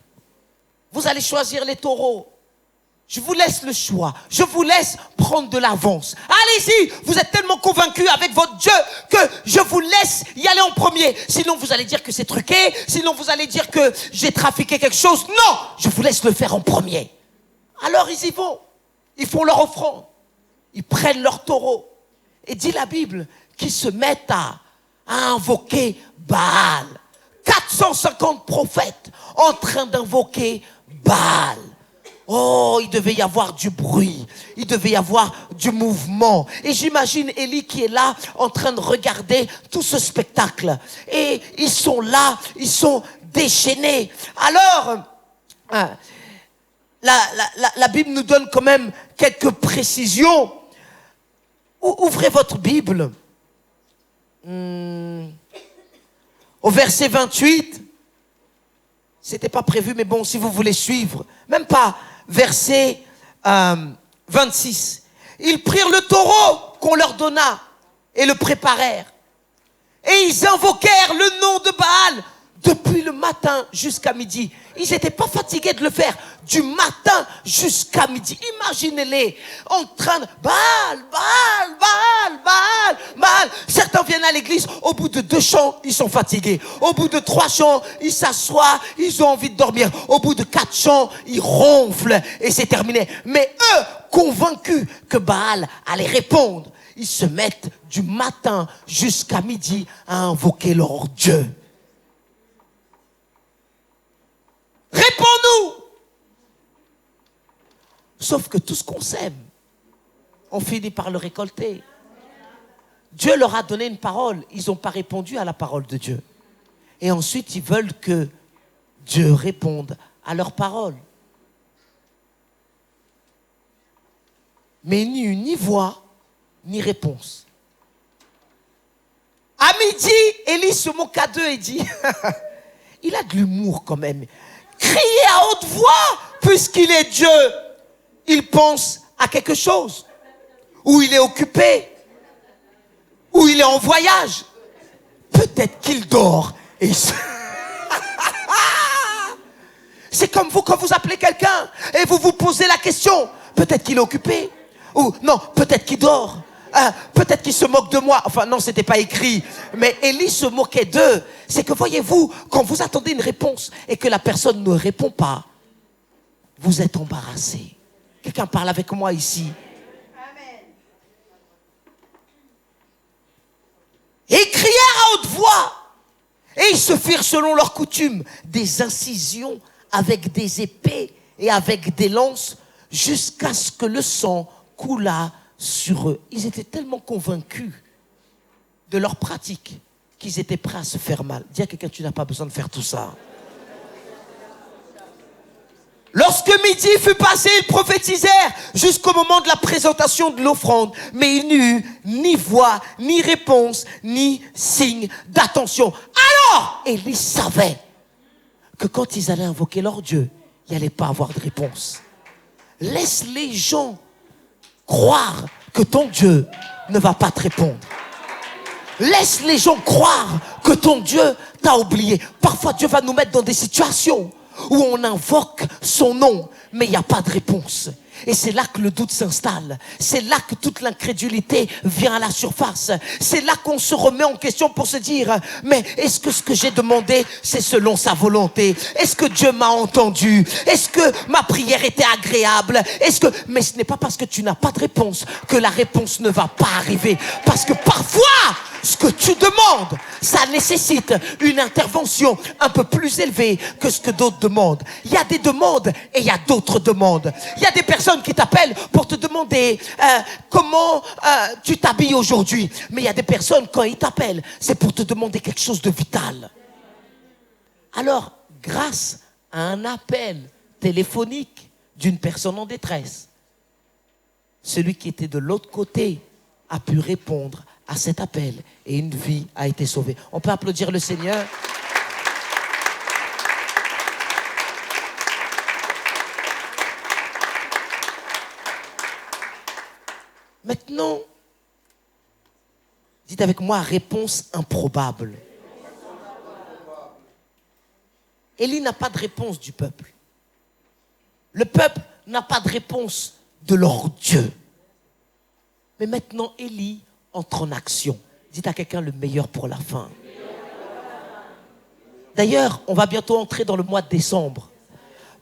Vous allez choisir les taureaux. Je vous laisse le choix. Je vous laisse prendre de l'avance. Allez-y, vous êtes tellement convaincus avec votre Dieu que je vous laisse y aller en premier. Sinon, vous allez dire que c'est truqué. Sinon, vous allez dire que j'ai trafiqué quelque chose. Non, je vous laisse le faire en premier. Alors, ils y vont. Ils font leur offrande. Ils prennent leur taureau. Et dit la Bible qu'ils se mettent à invoquer Baal. 450 prophètes en train d'invoquer Baal. Oh, il devait y avoir du bruit, il devait y avoir du mouvement. Et j'imagine Élie qui est là en train de regarder tout ce spectacle. Et ils sont là, ils sont déchaînés. Alors, la Bible nous donne quand même quelques précisions. Ouvrez votre Bible. Au verset 28. C'était pas prévu, mais bon, si vous voulez suivre. Même pas. Verset 26. Ils prirent le taureau qu'on leur donna et le préparèrent. Et ils invoquèrent le nom de Baal depuis le matin jusqu'à midi. Ils n'étaient pas fatigués de le faire du matin jusqu'à midi. Imaginez-les en train de Baal, Baal, Baal, Baal, Baal. Certains viennent à l'église, au bout de 2 chants, ils sont fatigués. Au bout de 3 chants, ils s'assoient, ils ont envie de dormir. Au bout de 4 chants, ils ronflent et c'est terminé. Mais eux, convaincus que Baal allait répondre, ils se mettent du matin jusqu'à midi à invoquer leur Dieu. Réponds-nous! Sauf que tout ce qu'on sème, on finit par le récolter. Dieu leur a donné une parole. Ils n'ont pas répondu à la parole de Dieu. Et ensuite, ils veulent que Dieu réponde à leur parole. Mais ni voix, ni réponse. À midi, Élie se moqua d'eux et dit, il a de l'humour quand même. Criez à haute voix, puisqu'il est Dieu. Il pense à quelque chose. Ou il est occupé. Ou il est en voyage. Peut-être qu'il dort. Et c'est comme vous quand vous appelez quelqu'un et vous vous posez la question. Peut-être qu'il est occupé. Ou non, peut-être qu'il dort. Peut-être qu'il se moque de moi. Enfin non, c'était pas écrit. Mais Élie se moquait d'eux. C'est que voyez-vous, quand vous attendez une réponse et que la personne ne répond pas, vous êtes embarrassé. Quelqu'un parle avec moi ici. Amen. Et ils crièrent à haute voix. Et ils se firent selon leur coutume des incisions avec des épées et avec des lances jusqu'à ce que le sang coulât sur eux. Ils étaient tellement convaincus de leur pratique qu'ils étaient prêts à se faire mal. Dis à quelqu'un, tu n'as pas besoin de faire tout ça. Lorsque midi fut passé, ils prophétisèrent jusqu'au moment de la présentation de l'offrande. Mais il n'y eut ni voix, ni réponse, ni signe d'attention. Alors, Élie savait que quand ils allaient invoquer leur Dieu, il n'y allait pas avoir de réponse. Laisse les gens croire que ton Dieu ne va pas te répondre. Laisse les gens croire que ton Dieu t'a oublié. Parfois, Dieu va nous mettre dans des situations où on invoque son nom, mais il n'y a pas de réponse. Et c'est là que le doute s'installe. C'est là que toute l'incrédulité vient à la surface. C'est là qu'on se remet en question pour se dire, mais est-ce que ce que j'ai demandé, c'est selon sa volonté? Est-ce que Dieu m'a entendu? Est-ce que ma prière était agréable? Mais ce n'est pas parce que tu n'as pas de réponse que la réponse ne va pas arriver. Parce que parfois, ce que tu demandes, ça nécessite une intervention un peu plus élevée que ce que d'autres demandent. Il y a des demandes et il y a d'autres demandes. Il y a des personnes qui t'appellent pour te demander comment tu t'habilles aujourd'hui. Mais il y a des personnes, quand ils t'appellent, c'est pour te demander quelque chose de vital. Alors, grâce à un appel téléphonique d'une personne en détresse, celui qui était de l'autre côté a pu répondre à cet appel et une vie a été sauvée. On peut applaudir le Seigneur. Maintenant, dites avec moi, réponse improbable. Élie n'a pas de réponse du peuple. Le peuple n'a pas de réponse de leur Dieu. Mais maintenant, Élie entre en action. Dites à quelqu'un le meilleur pour la fin. D'ailleurs, on va bientôt entrer dans le mois de décembre.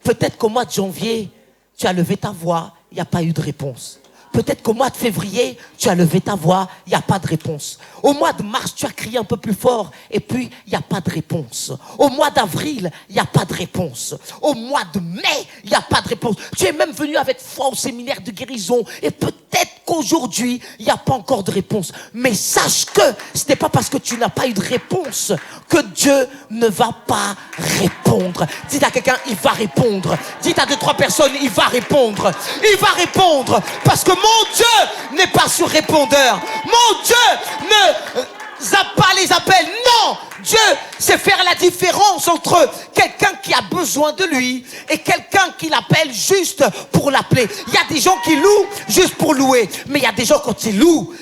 Peut-être qu'au mois de janvier, tu as levé ta voix, il n'y a pas eu de réponse. Peut-être qu'au mois de février, tu as levé ta voix, il n'y a pas de réponse. Au mois de mars, tu as crié un peu plus fort et puis il n'y a pas de réponse. Au mois d'avril, il n'y a pas de réponse. Au mois de mai, il n'y a pas de réponse. Tu es même venu avec foi au séminaire de guérison et peut-être qu'aujourd'hui, il n'y a pas encore de réponse. Mais sache que ce n'est pas parce que tu n'as pas eu de réponse que Dieu ne va pas répondre. Dites à quelqu'un, il va répondre. Dites à 2-3 personnes, il va répondre. Il va répondre parce que mon Dieu n'est pas sur répondeur. Mon Dieu ne zappe pas les appels. Non, Dieu sait faire la différence entre quelqu'un qui a besoin de lui et quelqu'un qui l'appelle juste pour l'appeler. Il y a des gens qui louent juste pour louer, mais il y a des gens quand ils louent,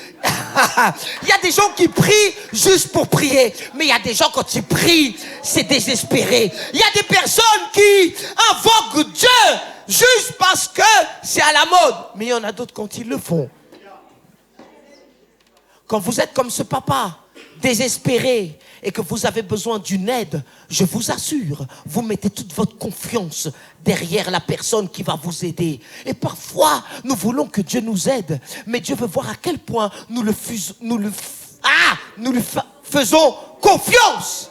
il y a des gens qui prient juste pour prier, mais il y a des gens quand ils prient, c'est désespéré. Il y a des personnes qui invoquent Dieu juste parce que c'est à la mode, mais il y en a d'autres quand ils le font. Quand vous êtes comme ce papa, désespéré, et que vous avez besoin d'une aide, je vous assure, vous mettez toute votre confiance derrière la personne qui va vous aider. Et parfois, nous voulons que Dieu nous aide, mais Dieu veut voir à quel point nous lui faisons confiance.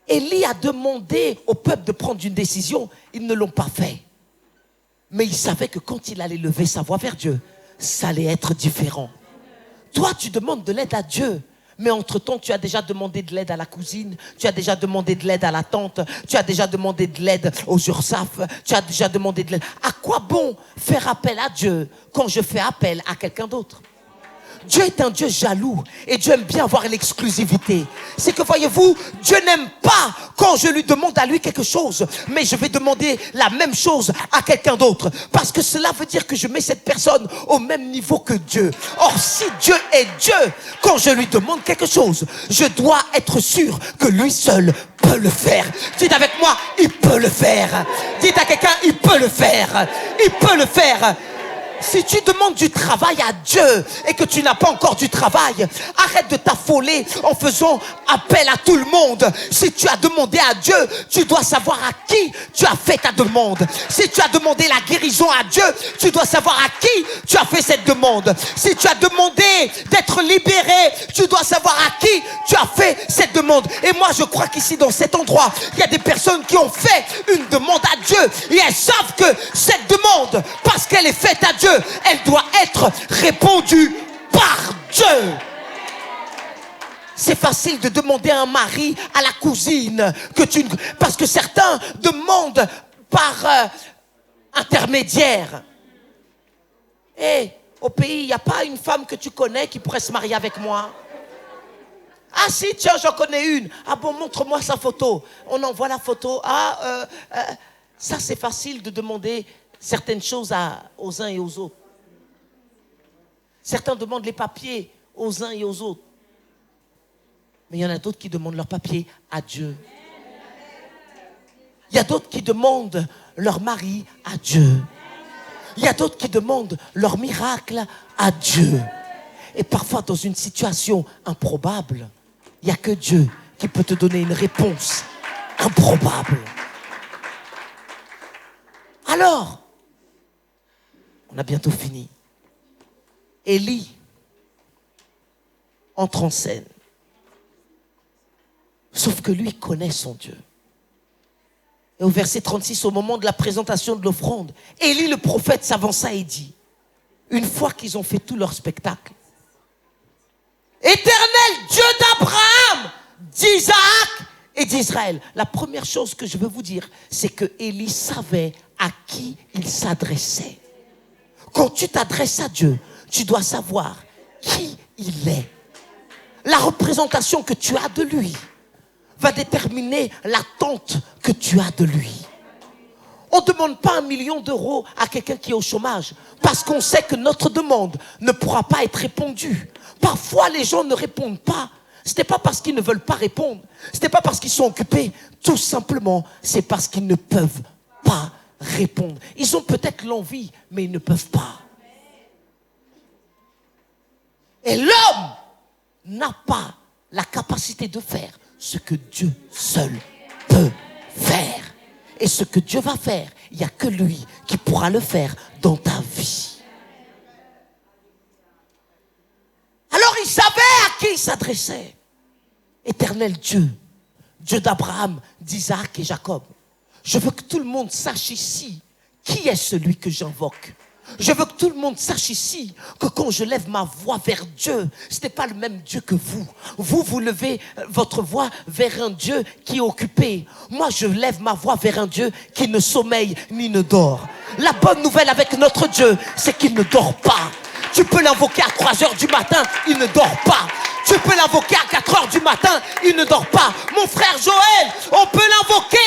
Élie a demandé au peuple de prendre une décision, ils ne l'ont pas fait. Mais il savait que quand il allait lever sa voix vers Dieu, ça allait être différent. Toi, tu demandes de l'aide à Dieu. Mais entre-temps, tu as déjà demandé de l'aide à la cousine, tu as déjà demandé de l'aide à la tante, tu as déjà demandé de l'aide aux URSAF, tu as déjà demandé de l'aide. À quoi bon faire appel à Dieu quand je fais appel à quelqu'un d'autre? Dieu est un Dieu jaloux et Dieu aime bien avoir l'exclusivité. C'est que voyez-vous, Dieu n'aime pas quand je lui demande à lui quelque chose, mais je vais demander la même chose à quelqu'un d'autre. Parce que cela veut dire que je mets cette personne au même niveau que Dieu. Or, si Dieu est Dieu, quand je lui demande quelque chose, je dois être sûr que lui seul peut le faire. Dites avec moi, il peut le faire. Dites à quelqu'un, il peut le faire. Il peut le faire. Si tu demandes du travail à Dieu et que tu n'as pas encore du travail, arrête de t'affoler en faisant appel à tout le monde. Si tu as demandé à Dieu, tu dois savoir à qui tu as fait ta demande. Si tu as demandé la guérison à Dieu, tu dois savoir à qui tu as fait cette demande. Si tu as demandé d'être libéré, tu dois savoir à qui tu as fait cette demande. Et moi, je crois qu'ici, dans cet endroit, il y a des personnes qui ont fait une demande à Dieu et elles savent que cette demande, parce qu'elle est faite à Dieu, elle doit être répondue par Dieu. C'est facile de demander un mari à la cousine parce que certains demandent par intermédiaire. Et au pays, il n'y a pas une femme que tu connais qui pourrait se marier avec moi? Ah si, tiens, j'en connais une. Ah bon, montre-moi sa photo. On envoie la photo. Ça c'est facile de demander certaines choses aux uns et aux autres. Certains demandent les papiers aux uns et aux autres. Mais il y en a d'autres qui demandent leurs papiers à Dieu. Il y a d'autres qui demandent leur mari à Dieu. Il y a d'autres qui demandent leur miracle à Dieu. Et parfois, dans une situation improbable, il n'y a que Dieu qui peut te donner une réponse improbable. Alors, on a bientôt fini. Élie entre en scène. Sauf que lui connaît son Dieu. Et au verset 36, au moment de la présentation de l'offrande, Élie le prophète s'avança et dit, une fois qu'ils ont fait tout leur spectacle, Éternel Dieu d'Abraham, d'Isaac et d'Israël. La première chose que je veux vous dire, c'est que Élie savait à qui il s'adressait. Quand tu t'adresses à Dieu, tu dois savoir qui il est. La représentation que tu as de lui va déterminer l'attente que tu as de lui. On ne demande pas 1 million d'euros à quelqu'un qui est au chômage parce qu'on sait que notre demande ne pourra pas être répondue. Parfois, les gens ne répondent pas. Ce n'est pas parce qu'ils ne veulent pas répondre. Ce n'est pas parce qu'ils sont occupés. Tout simplement, c'est parce qu'ils ne peuvent pas répondre. Ils ont peut-être l'envie, mais ils ne peuvent pas. Et l'homme n'a pas la capacité de faire ce que Dieu seul peut faire. Et ce que Dieu va faire, il n'y a que lui qui pourra le faire dans ta vie. Alors il savait à qui il s'adressait. Éternel Dieu, Dieu d'Abraham, d'Isaac et Jacob. Je veux que tout le monde sache ici qui est celui que j'invoque. Je veux que tout le monde sache ici que quand je lève ma voix vers Dieu, ce n'est pas le même Dieu que vous. Vous levez votre voix vers un Dieu qui est occupé. Moi, je lève ma voix vers un Dieu qui ne sommeille ni ne dort. La bonne nouvelle avec notre Dieu, c'est qu'il ne dort pas. Tu peux l'invoquer à 3 heures du matin, il ne dort pas. Tu peux l'invoquer à 4 heures du matin, il ne dort pas. Mon frère Joël, on peut l'invoquer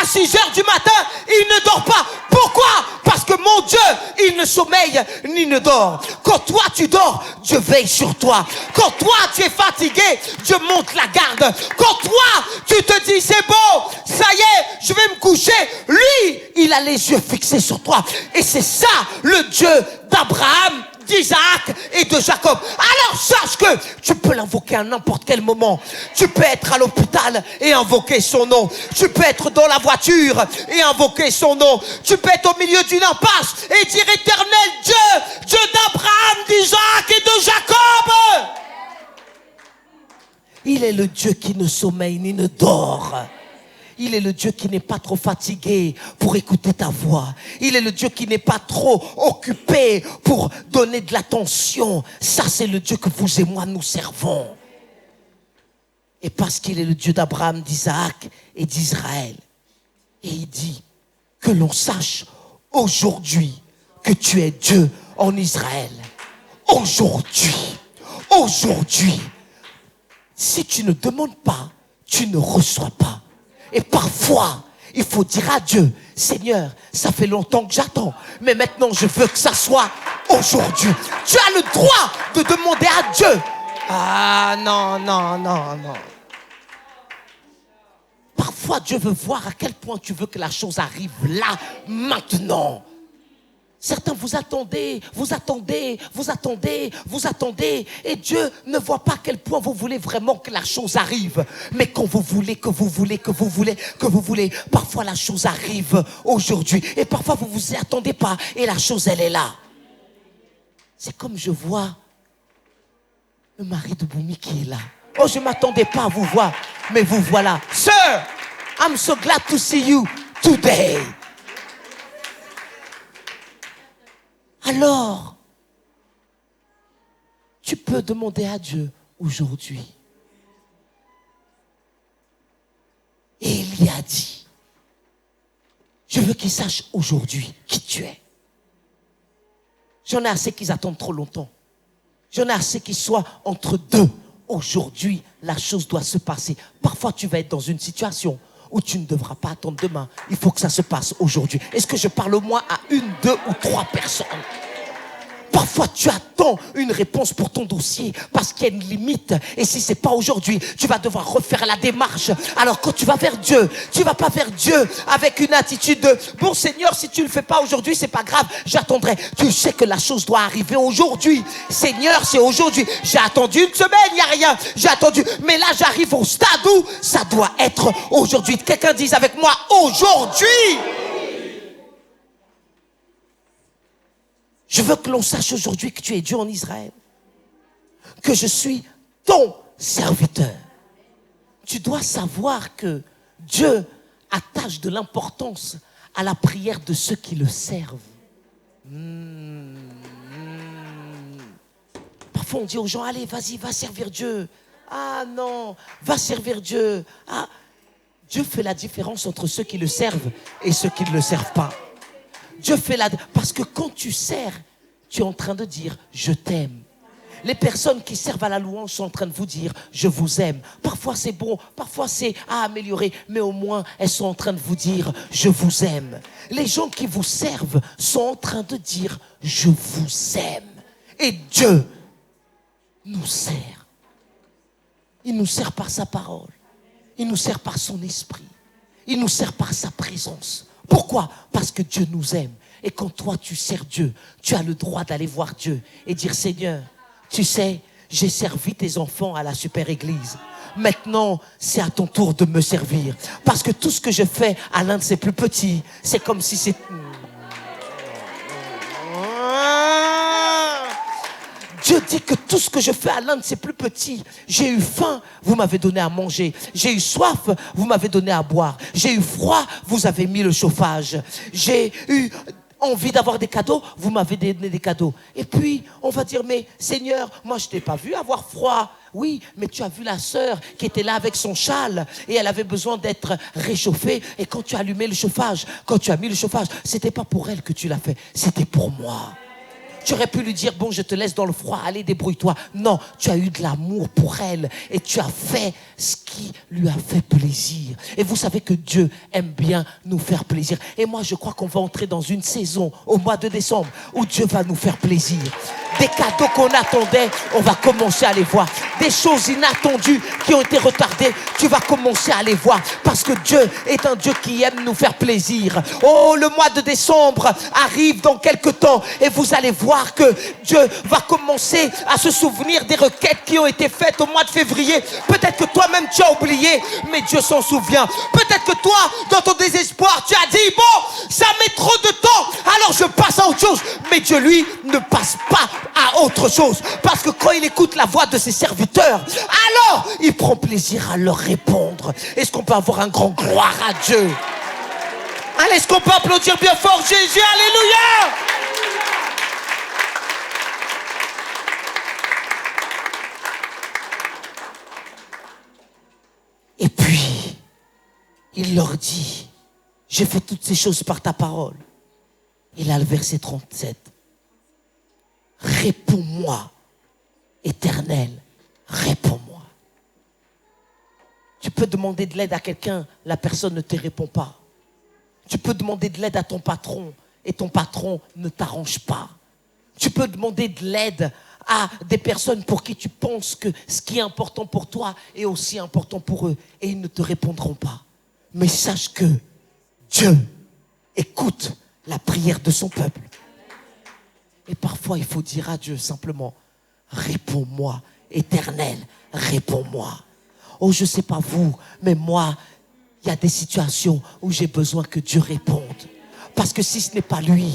à 6 heures du matin, il ne dort pas. Pourquoi? Parce que mon Dieu, il ne sommeille ni ne dort. Quand toi tu dors, Dieu veille sur toi. Quand toi tu es fatigué, Dieu monte la garde. Quand toi tu te dis c'est bon, ça y est, je vais me coucher, lui, il a les yeux fixés sur toi. Et c'est ça le Dieu d'Abraham, d'Isaac et de Jacob. Alors sache que tu peux l'invoquer à n'importe quel moment. Tu peux être à l'hôpital et invoquer son nom. Tu peux être dans la voiture et invoquer son nom. Tu peux être au milieu d'une impasse et dire éternel Dieu, Dieu d'Abraham, d'Isaac et de Jacob. Il est le Dieu qui ne sommeille ni ne dort. Il est le Dieu qui n'est pas trop fatigué pour écouter ta voix. Il est le Dieu qui n'est pas trop occupé pour donner de l'attention. Ça, c'est le Dieu que vous et moi, nous servons. Et parce qu'il est le Dieu d'Abraham, d'Isaac et d'Israël. Et il dit que l'on sache aujourd'hui que tu es Dieu en Israël. Aujourd'hui, si tu ne demandes pas, tu ne reçois pas. Et parfois, il faut dire à Dieu, Seigneur, ça fait longtemps que j'attends, mais maintenant je veux que ça soit aujourd'hui. Tu as le droit de demander à Dieu. Ah non. Parfois, Dieu veut voir à quel point tu veux que la chose arrive là, maintenant. Certains, vous attendez, et Dieu ne voit pas à quel point vous voulez vraiment que la chose arrive. Mais quand vous voulez, parfois la chose arrive aujourd'hui. Et parfois, vous ne vous y attendez pas, et la chose, elle est là. C'est comme je vois le mari de Boumi qui est là. Oh, je ne m'attendais pas à vous voir, mais vous voilà. Sir, I'm so glad to see you today. Alors, tu peux demander à Dieu aujourd'hui. Et il y a dit, je veux qu'il sache aujourd'hui qui tu es. J'en ai assez qu'ils attendent trop longtemps. J'en ai assez qu'ils soient entre deux. Aujourd'hui, la chose doit se passer. Parfois, tu vas être dans une situation où tu ne devras pas attendre demain. Il faut que ça se passe aujourd'hui. Est-ce que je parle au moins à 1, 2 ou 3 personnes? Parfois, tu attends une réponse pour ton dossier parce qu'il y a une limite. Et si ce n'est pas aujourd'hui, tu vas devoir refaire la démarche. Alors, quand tu vas vers Dieu, tu ne vas pas vers Dieu avec une attitude de « Bon Seigneur, si tu ne le fais pas aujourd'hui, c'est pas grave, j'attendrai. » Tu sais que la chose doit arriver aujourd'hui. Seigneur, c'est aujourd'hui. J'ai attendu une semaine, il n'y a rien. J'ai attendu. Mais là, j'arrive au stade où ça doit être aujourd'hui. Quelqu'un dise avec moi « Aujourd'hui !» Je veux que l'on sache aujourd'hui que tu es Dieu en Israël. Que je suis ton serviteur. Tu dois savoir que Dieu attache de l'importance à la prière de ceux qui le servent. Parfois on dit aux gens, allez, vas-y, va servir Dieu. Ah non, va servir Dieu. Ah, Dieu fait la différence entre ceux qui le servent et ceux qui ne le servent pas. Dieu fait parce que quand tu sers, tu es en train de dire « je t'aime ». Les personnes qui servent à la louange sont en train de vous dire « je vous aime ». Parfois c'est bon, parfois c'est à améliorer, mais au moins elles sont en train de vous dire « je vous aime ». Les gens qui vous servent sont en train de dire « je vous aime ». Et Dieu nous sert. Il nous sert par sa parole. Il nous sert par son esprit. Il nous sert par sa présence. Pourquoi? Parce que Dieu nous aime. Et quand toi tu sers Dieu, tu as le droit d'aller voir Dieu et dire Seigneur, tu sais, j'ai servi tes enfants à la super église. Maintenant, c'est à ton tour de me servir. Parce que tout ce que je fais à l'un de ses plus petits, c'est comme si c'est... Dieu dit que tout ce que je fais à l'un de ses plus petits, j'ai eu faim, vous m'avez donné à manger. J'ai eu soif, vous m'avez donné à boire. J'ai eu froid, vous avez mis le chauffage. J'ai eu envie d'avoir des cadeaux, vous m'avez donné des cadeaux. Et puis, on va dire, mais Seigneur, moi je t'ai pas vu avoir froid. Oui, mais tu as vu la sœur qui était là avec son châle et elle avait besoin d'être réchauffée. Et quand tu as allumé le chauffage, quand tu as mis le chauffage, c'était pas pour elle que tu l'as fait, c'était pour moi. Tu aurais pu lui dire, bon, je te laisse dans le froid, allez, débrouille-toi. Non, tu as eu de l'amour pour elle et tu as fait ce qui lui a fait plaisir. Et vous savez que Dieu aime bien nous faire plaisir. Et moi, je crois qu'on va entrer dans une saison au mois de décembre où Dieu va nous faire plaisir. Des cadeaux qu'on attendait, on va commencer à les voir. Des choses inattendues qui ont été retardées, tu vas commencer à les voir. Parce que Dieu est un Dieu qui aime nous faire plaisir. Oh, le mois de décembre arrive dans quelques temps et vous allez voir voir que Dieu va commencer à se souvenir des requêtes qui ont été faites au mois de février. Peut-être que toi-même tu as oublié, mais Dieu s'en souvient. Peut-être que toi, dans ton désespoir, tu as dit, bon, ça met trop de temps, alors je passe à autre chose. Mais Dieu, lui, ne passe pas à autre chose. Parce que quand il écoute la voix de ses serviteurs, alors il prend plaisir à leur répondre. Est-ce qu'on peut avoir un grand gloire à Dieu? Allez, est-ce qu'on peut applaudir bien fort Jésus? Alléluia! Et puis, il leur dit, j'ai fait toutes ces choses par ta parole. Il a le verset 37. Réponds-moi, Éternel, réponds-moi. Tu peux demander de l'aide à quelqu'un, la personne ne te répond pas. Tu peux demander de l'aide à ton patron et ton patron ne t'arrange pas. Tu peux demander de l'aide à des personnes pour qui tu penses que ce qui est important pour toi est aussi important pour eux et ils ne te répondront pas. Mais sache que Dieu écoute la prière de son peuple. Et parfois, il faut dire à Dieu simplement, réponds-moi, Éternel, réponds-moi. Oh, je ne sais pas vous, mais moi, il y a des situations où j'ai besoin que Dieu réponde. Parce que si ce n'est pas lui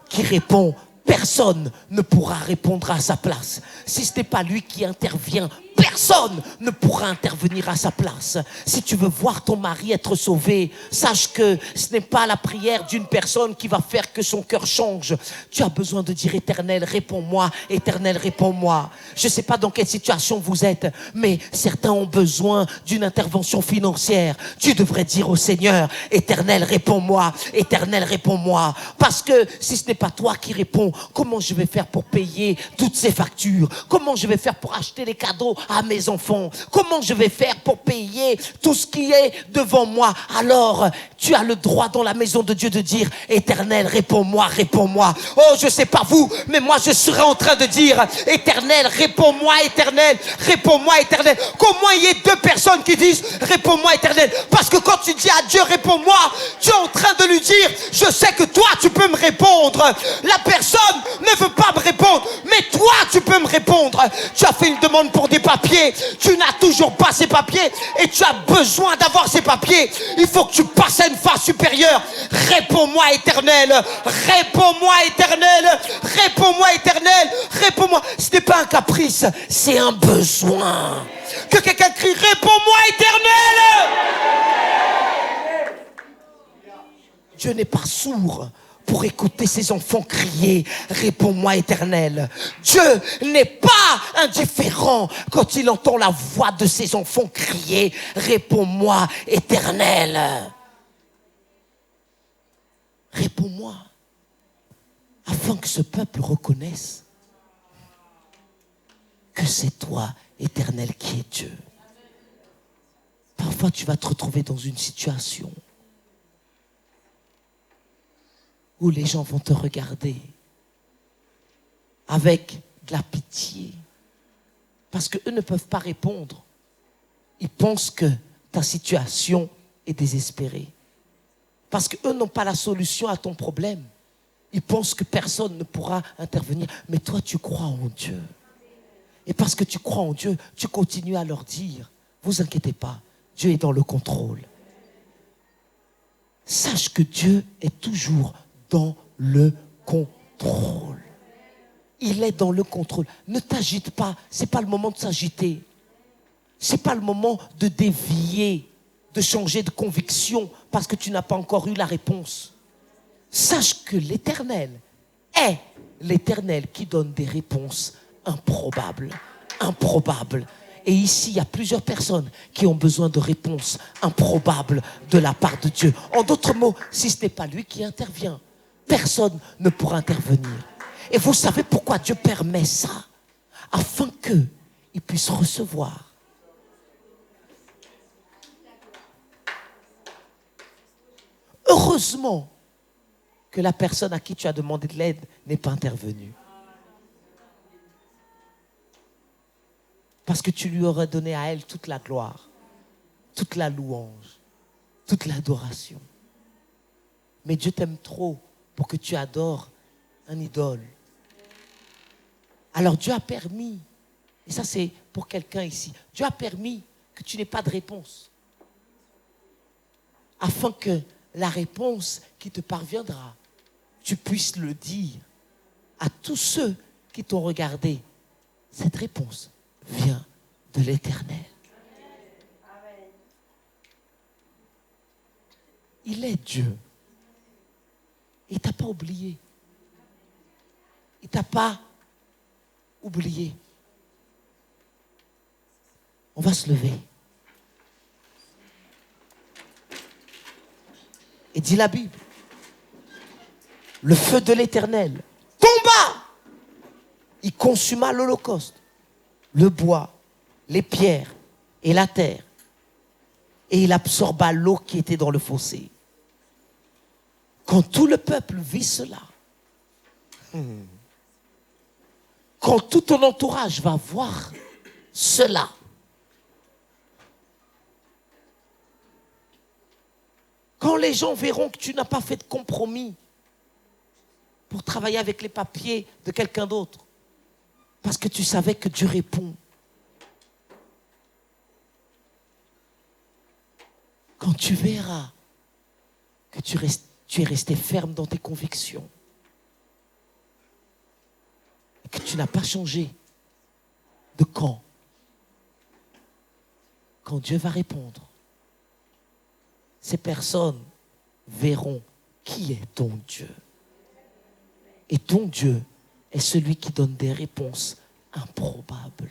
qui répond, personne ne pourra répondre à sa place. Si ce n'est pas lui qui intervient, personne ne pourra intervenir à sa place. Si tu veux voir ton mari être sauvé, sache que ce n'est pas la prière d'une personne qui va faire que son cœur change. Tu as besoin de dire, Éternel, réponds-moi, Éternel, réponds-moi. Je ne sais pas dans quelle situation vous êtes, mais certains ont besoin d'une intervention financière. Tu devrais dire au Seigneur, Éternel, réponds-moi, Éternel, réponds-moi. Parce que si ce n'est pas toi qui réponds, comment je vais faire pour payer toutes ces factures? Comment je vais faire pour acheter les cadeaux à mes enfants? Comment je vais faire pour payer tout ce qui est devant moi? Alors, tu as le droit dans la maison de Dieu de dire, Éternel, réponds-moi, réponds-moi. Oh, je sais pas vous, mais moi je serai en train de dire, Éternel, réponds-moi, Éternel, réponds-moi, Éternel. Comment il y a deux personnes qui disent, réponds-moi, Éternel? Parce que quand tu dis à Dieu, réponds-moi, tu es en train de lui dire, je sais que toi tu peux me répondre. La personne ne veut pas me répondre, mais toi tu peux me répondre. Tu as fait une demande pour des papiers, tu n'as toujours pas ces papiers et tu as besoin d'avoir ces papiers. Il faut que tu passes à une phase supérieure. Réponds-moi, Éternel, réponds-moi, Éternel, réponds-moi, Éternel, réponds-moi. Ce n'est pas un caprice, c'est un besoin. Que quelqu'un crie, réponds-moi, Éternel. Dieu n'est pas sourd pour écouter ses enfants crier, réponds-moi, Éternel. Dieu n'est pas indifférent quand il entend la voix de ses enfants crier, réponds-moi, Éternel. Réponds-moi, afin que ce peuple reconnaisse que c'est toi, Éternel, qui es Dieu. Parfois, tu vas te retrouver dans une situation où les gens vont te regarder avec de la pitié. Parce qu'eux ne peuvent pas répondre. Ils pensent que ta situation est désespérée. Parce qu'eux n'ont pas la solution à ton problème. Ils pensent que personne ne pourra intervenir. Mais toi, tu crois en Dieu. Et parce que tu crois en Dieu, tu continues à leur dire, vous inquiétez pas, Dieu est dans le contrôle. Sache que Dieu est toujours dans le contrôle. Il est dans le contrôle. Ne t'agite pas. Ce n'est pas le moment de s'agiter. Ce n'est pas le moment de dévier, de changer de conviction parce que tu n'as pas encore eu la réponse. Sache que l'Éternel est l'Éternel qui donne des réponses improbables. Improbables. Et ici, il y a plusieurs personnes qui ont besoin de réponses improbables de la part de Dieu. En d'autres mots, si ce n'est pas lui qui intervient, personne ne pourra intervenir. Et vous savez pourquoi Dieu permet ça? Afin qu'il puisse recevoir. Heureusement que la personne à qui tu as demandé de l'aide n'est pas intervenue. Parce que tu lui aurais donné à elle toute la gloire, toute la louange, toute l'adoration. Mais Dieu t'aime trop pour que tu adores un idole. Alors Dieu a permis, et ça c'est pour quelqu'un ici, Dieu a permis que tu n'aies pas de réponse. Afin que la réponse qui te parviendra, tu puisses le dire à tous ceux qui t'ont regardé. Cette réponse vient de l'Éternel. Il est Dieu. Il ne t'a pas oublié. Il ne t'a pas oublié. On va se lever. Et dit la Bible, le feu de l'Éternel tomba. Il consuma l'holocauste, le bois, les pierres et la terre. Et il absorba l'eau qui était dans le fossé. Quand tout le peuple vit cela, quand tout ton entourage va voir cela, quand les gens verront que tu n'as pas fait de compromis pour travailler avec les papiers de quelqu'un d'autre, parce que tu savais que Dieu répond. Quand tu verras que tu es resté ferme dans tes convictions, et que tu n'as pas changé de camp, quand Dieu va répondre, ces personnes verront qui est ton Dieu. Et ton Dieu est celui qui donne des réponses improbables.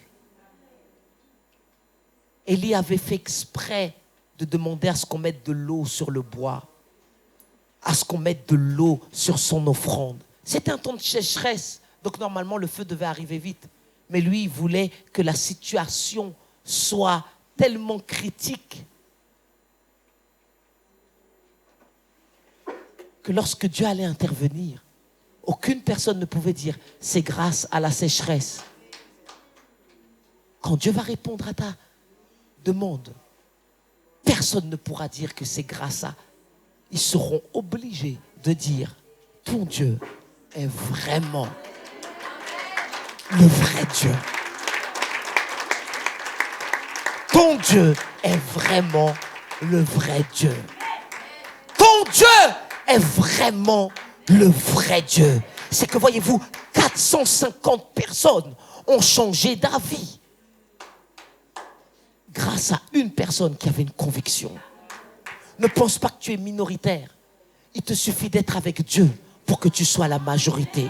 Élie avait fait exprès de demander à ce qu'on mette de l'eau sur le bois, à ce qu'on mette de l'eau sur son offrande. C'était un temps de sécheresse, donc normalement le feu devait arriver vite. Mais lui, il voulait que la situation soit tellement critique que lorsque Dieu allait intervenir, aucune personne ne pouvait dire « c'est grâce à la sécheresse ». Quand Dieu va répondre à ta demande, personne ne pourra dire que c'est grâce à. Ils seront obligés de dire « ton Dieu est vraiment le vrai Dieu. Ton Dieu est vraiment le vrai Dieu. Ton Dieu est vraiment le vrai Dieu. » C'est que, voyez-vous, 450 personnes ont changé d'avis grâce à une personne qui avait une conviction. Ne pense pas que tu es minoritaire. Il te suffit d'être avec Dieu pour que tu sois la majorité.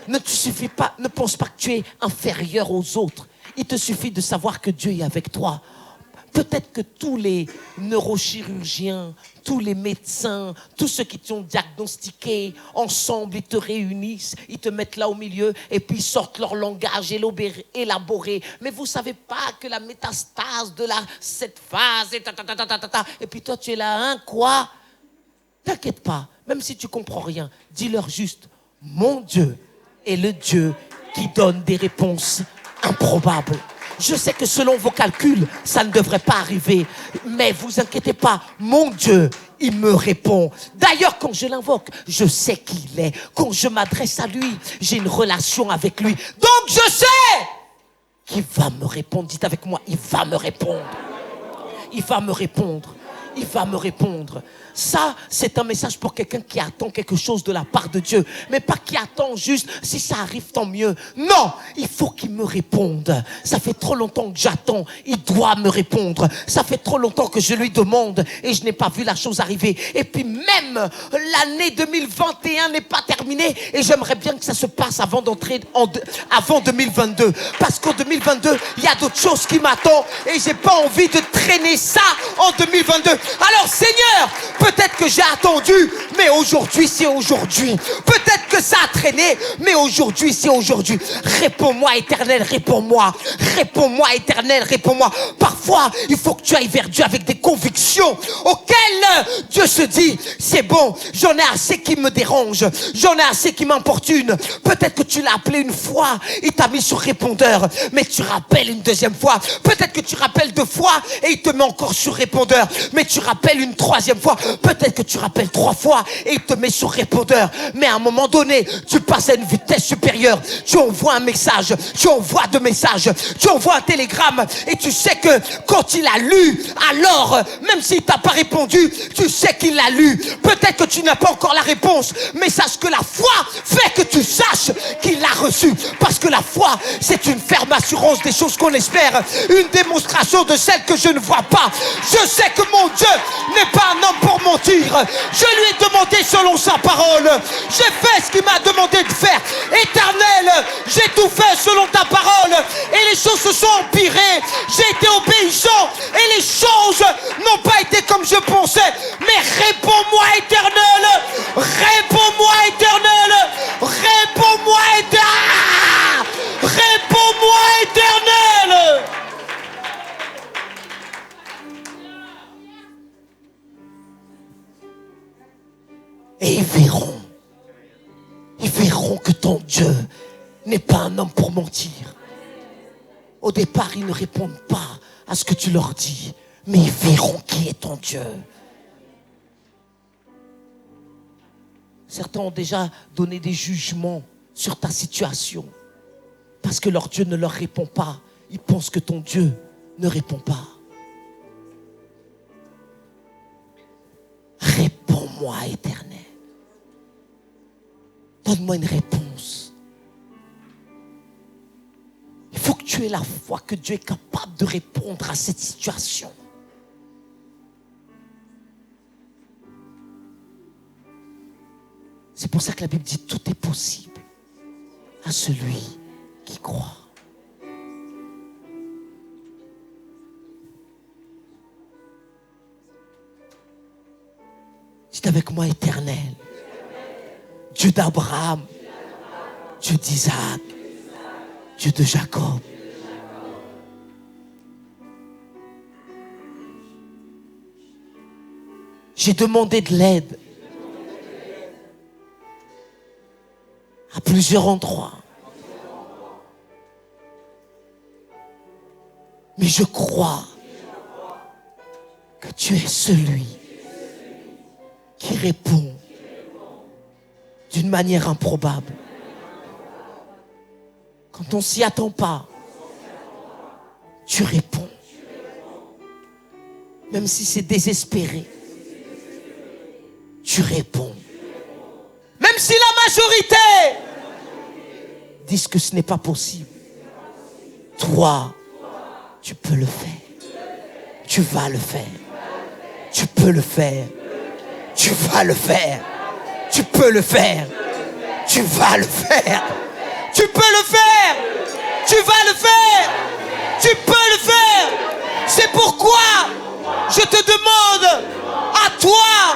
Ne pense pas que tu es inférieur aux autres. Il te suffit de savoir que Dieu est avec toi. Peut-être que tous les neurochirurgiens, tous les médecins, tous ceux qui t'ont diagnostiqué, ensemble, ils te réunissent, ils te mettent là au milieu et puis ils sortent leur langage élaboré. Mais vous ne savez pas que la métastase de cette phase, et puis toi tu es là, hein, quoi? T'inquiète pas, même si tu ne comprends rien, dis-leur juste, mon Dieu est le Dieu qui donne des réponses improbables. Je sais que selon vos calculs, ça ne devrait pas arriver. Mais vous inquiétez pas, mon Dieu, il me répond. D'ailleurs, quand je l'invoque, je sais qui il est. Quand je m'adresse à lui, j'ai une relation avec lui. Donc je sais qu'il va me répondre. Dites avec moi, il va me répondre. Il va me répondre. Il va me répondre. Ça, c'est un message pour quelqu'un qui attend quelque chose de la part de Dieu. Mais pas qui attend juste, si ça arrive, tant mieux. Non, il faut qu'il me réponde. Ça fait trop longtemps que j'attends. Il doit me répondre. Ça fait trop longtemps que je lui demande et je n'ai pas vu la chose arriver. Et puis même, l'année 2021 n'est pas terminée et j'aimerais bien que ça se passe avant d'entrer avant 2022. Parce qu'en 2022, il y a d'autres choses qui m'attendent et j'ai pas envie de traîner ça en 2022. Alors Seigneur, peut-être que j'ai attendu, mais aujourd'hui c'est aujourd'hui. Peut-être que ça a traîné, mais aujourd'hui c'est aujourd'hui. Réponds-moi, Éternel, réponds-moi. Réponds-moi, Éternel, réponds-moi. Parfois, il faut que tu ailles vers Dieu avec des convictions auxquelles Dieu se dit, c'est bon, j'en ai assez qui me dérange, j'en ai assez qui m'importune. Peut-être que tu l'as appelé une fois, il t'a mis sur répondeur, mais tu rappelles une deuxième fois. Peut-être que tu rappelles 2 fois et il te met encore sur répondeur, mais tu rappelles une 3e fois. Peut-être que tu rappelles 3 fois et il te met sur répondeur. Mais à un moment donné, donné, tu passes à une vitesse supérieure. Tu envoies un message, tu envoies deux messages, tu envoies un télégramme et tu sais que quand il a lu, alors, même s'il t'a pas répondu, tu sais qu'il l'a lu. Peut-être que tu n'as pas encore la réponse, mais sache que la foi fait que tu saches qu'il l'a reçu. Parce que la foi, c'est une ferme assurance des choses qu'on espère, une démonstration de celles que je ne vois pas. Je sais que mon Dieu n'est pas un homme pour mentir. Je lui ai demandé selon sa parole. J'ai fait ce qu'il m'a demandé de faire. Éternel, j'ai tout fait selon ta parole et les choses se sont empirées. J'ai été obéissant et les choses n'ont pas été comme je pensais. Mais réponds-moi, Éternel. Réponds-moi, Éternel. Réponds-moi, Éternel. Réponds-moi, Éternel. Et ils verront que ton Dieu n'est pas un homme pour mentir. Au départ, ils ne répondent pas à ce que tu leur dis, mais ils verront qui est ton Dieu. Certains ont déjà donné des jugements sur ta situation parce que leur Dieu ne leur répond pas. Ils pensent que ton Dieu ne répond pas. Réponds-moi, Éternel. Donne-moi une réponse. Il faut que tu aies la foi que Dieu est capable de répondre à cette situation. C'est pour ça que la Bible dit tout est possible à celui qui croit. Dites avec moi, Éternel, Dieu d'Abraham, Dieu d'Isaac, Dieu de Jacob. J'ai demandé de l'aide à plusieurs endroits. Mais je crois que tu es celui qui répond d'une manière improbable. Quand on s'y attend pas, tu réponds. Même si c'est désespéré, tu réponds. Même si la majorité disent que ce n'est pas possible, toi, tu peux le faire. Tu vas le faire. Tu peux le faire. Tu vas le faire. Tu peux le faire. Tu vas le faire. Tu peux le faire. Tu vas le faire. Tu peux le faire. C'est pourquoi je te demande à toi,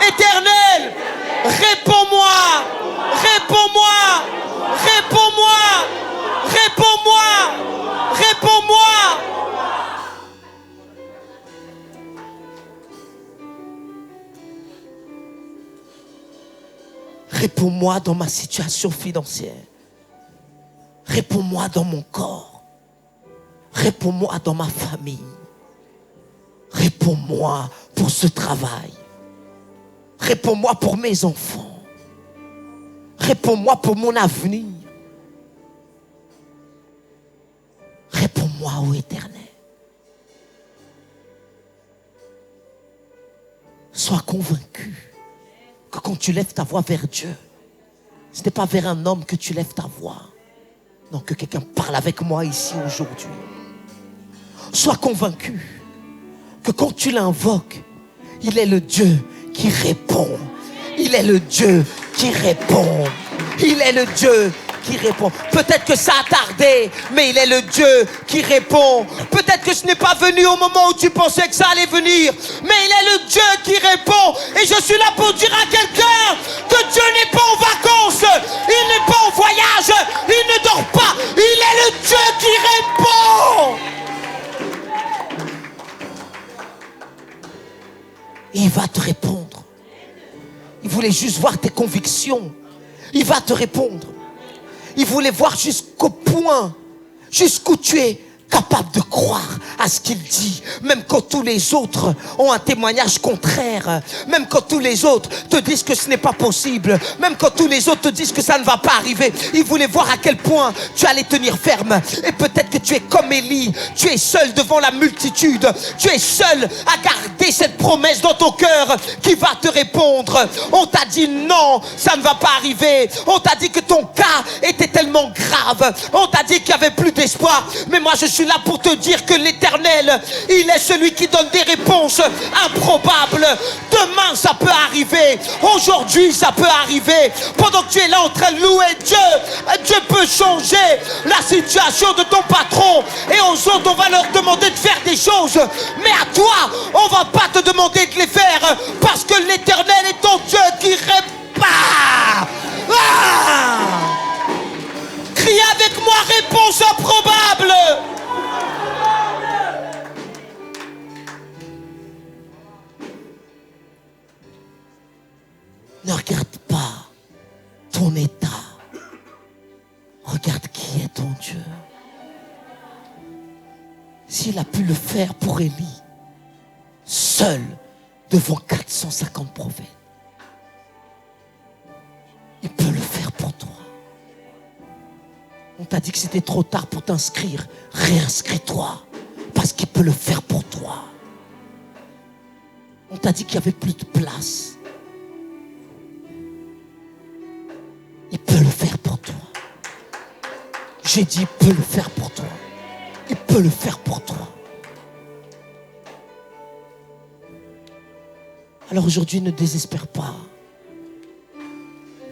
Éternel, réponds-moi. Réponds-moi. Réponds-moi. Réponds-moi. Réponds-moi. Réponds-moi dans ma situation financière. Réponds-moi dans mon corps. Réponds-moi dans ma famille. Réponds-moi pour ce travail. Réponds-moi pour mes enfants. Réponds-moi pour mon avenir. Réponds-moi, ô Éternel. Sois convaincu que quand tu lèves ta voix vers Dieu, ce n'est pas vers un homme que tu lèves ta voix. Non, que quelqu'un parle avec moi ici aujourd'hui. Sois convaincu que quand tu l'invoques, il est le Dieu qui répond. Il est le Dieu qui répond. Il est le Dieu qui répond. Peut-être que ça a tardé, mais il est le Dieu qui répond. Peut-être que ce n'est pas venu au moment où tu pensais que ça allait venir, mais il est le Dieu qui répond. Et je suis là pour dire à quelqu'un que Dieu n'est pas en vacances, il n'est pas en voyage, il ne dort pas. Il est le Dieu qui répond. Et il va te répondre. Il voulait juste voir tes convictions. Il va te répondre. Il voulait voir jusqu'au point, jusqu'où tu es capable de croire à ce qu'il dit, même quand tous les autres ont un témoignage contraire, même quand tous les autres te disent que ce n'est pas possible, même quand tous les autres te disent que ça ne va pas arriver. Il voulait voir à quel point tu allais tenir ferme. Et peut-être que tu es comme Élie, tu es seul devant la multitude, tu es seul à garder cette promesse dans ton cœur qui va te répondre. On t'a dit non, ça ne va pas arriver. On t'a dit que ton cas était tellement grave. On t'a dit qu'il n'y avait plus d'espoir. Mais moi je suis là pour te dire que l'Éternel, il est celui qui donne des réponses improbables. Demain ça peut arriver, aujourd'hui ça peut arriver. Pendant que tu es là en train de louer Dieu, Dieu peut changer la situation de ton patron. Et aux autres on va leur demander de faire des choses, mais à toi on va pas te demander de les faire, parce que l'Éternel est ton Dieu qui répare. Crie avec moi, réponse improbable. Ne regarde pas ton état, regarde qui est ton Dieu. S'il a pu le faire pour Élie, seul devant 450 prophètes, il peut le faire pour toi. On t'a dit que c'était trop tard pour t'inscrire. Réinscris-toi, parce qu'il peut le faire pour toi. On t'a dit qu'il n'y avait plus de place. Il peut le faire pour toi. J'ai dit, il peut le faire pour toi. Il peut le faire pour toi. Alors aujourd'hui, ne désespère pas.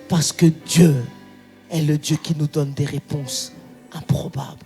Parce que Dieu est le Dieu qui nous donne des réponses improbables.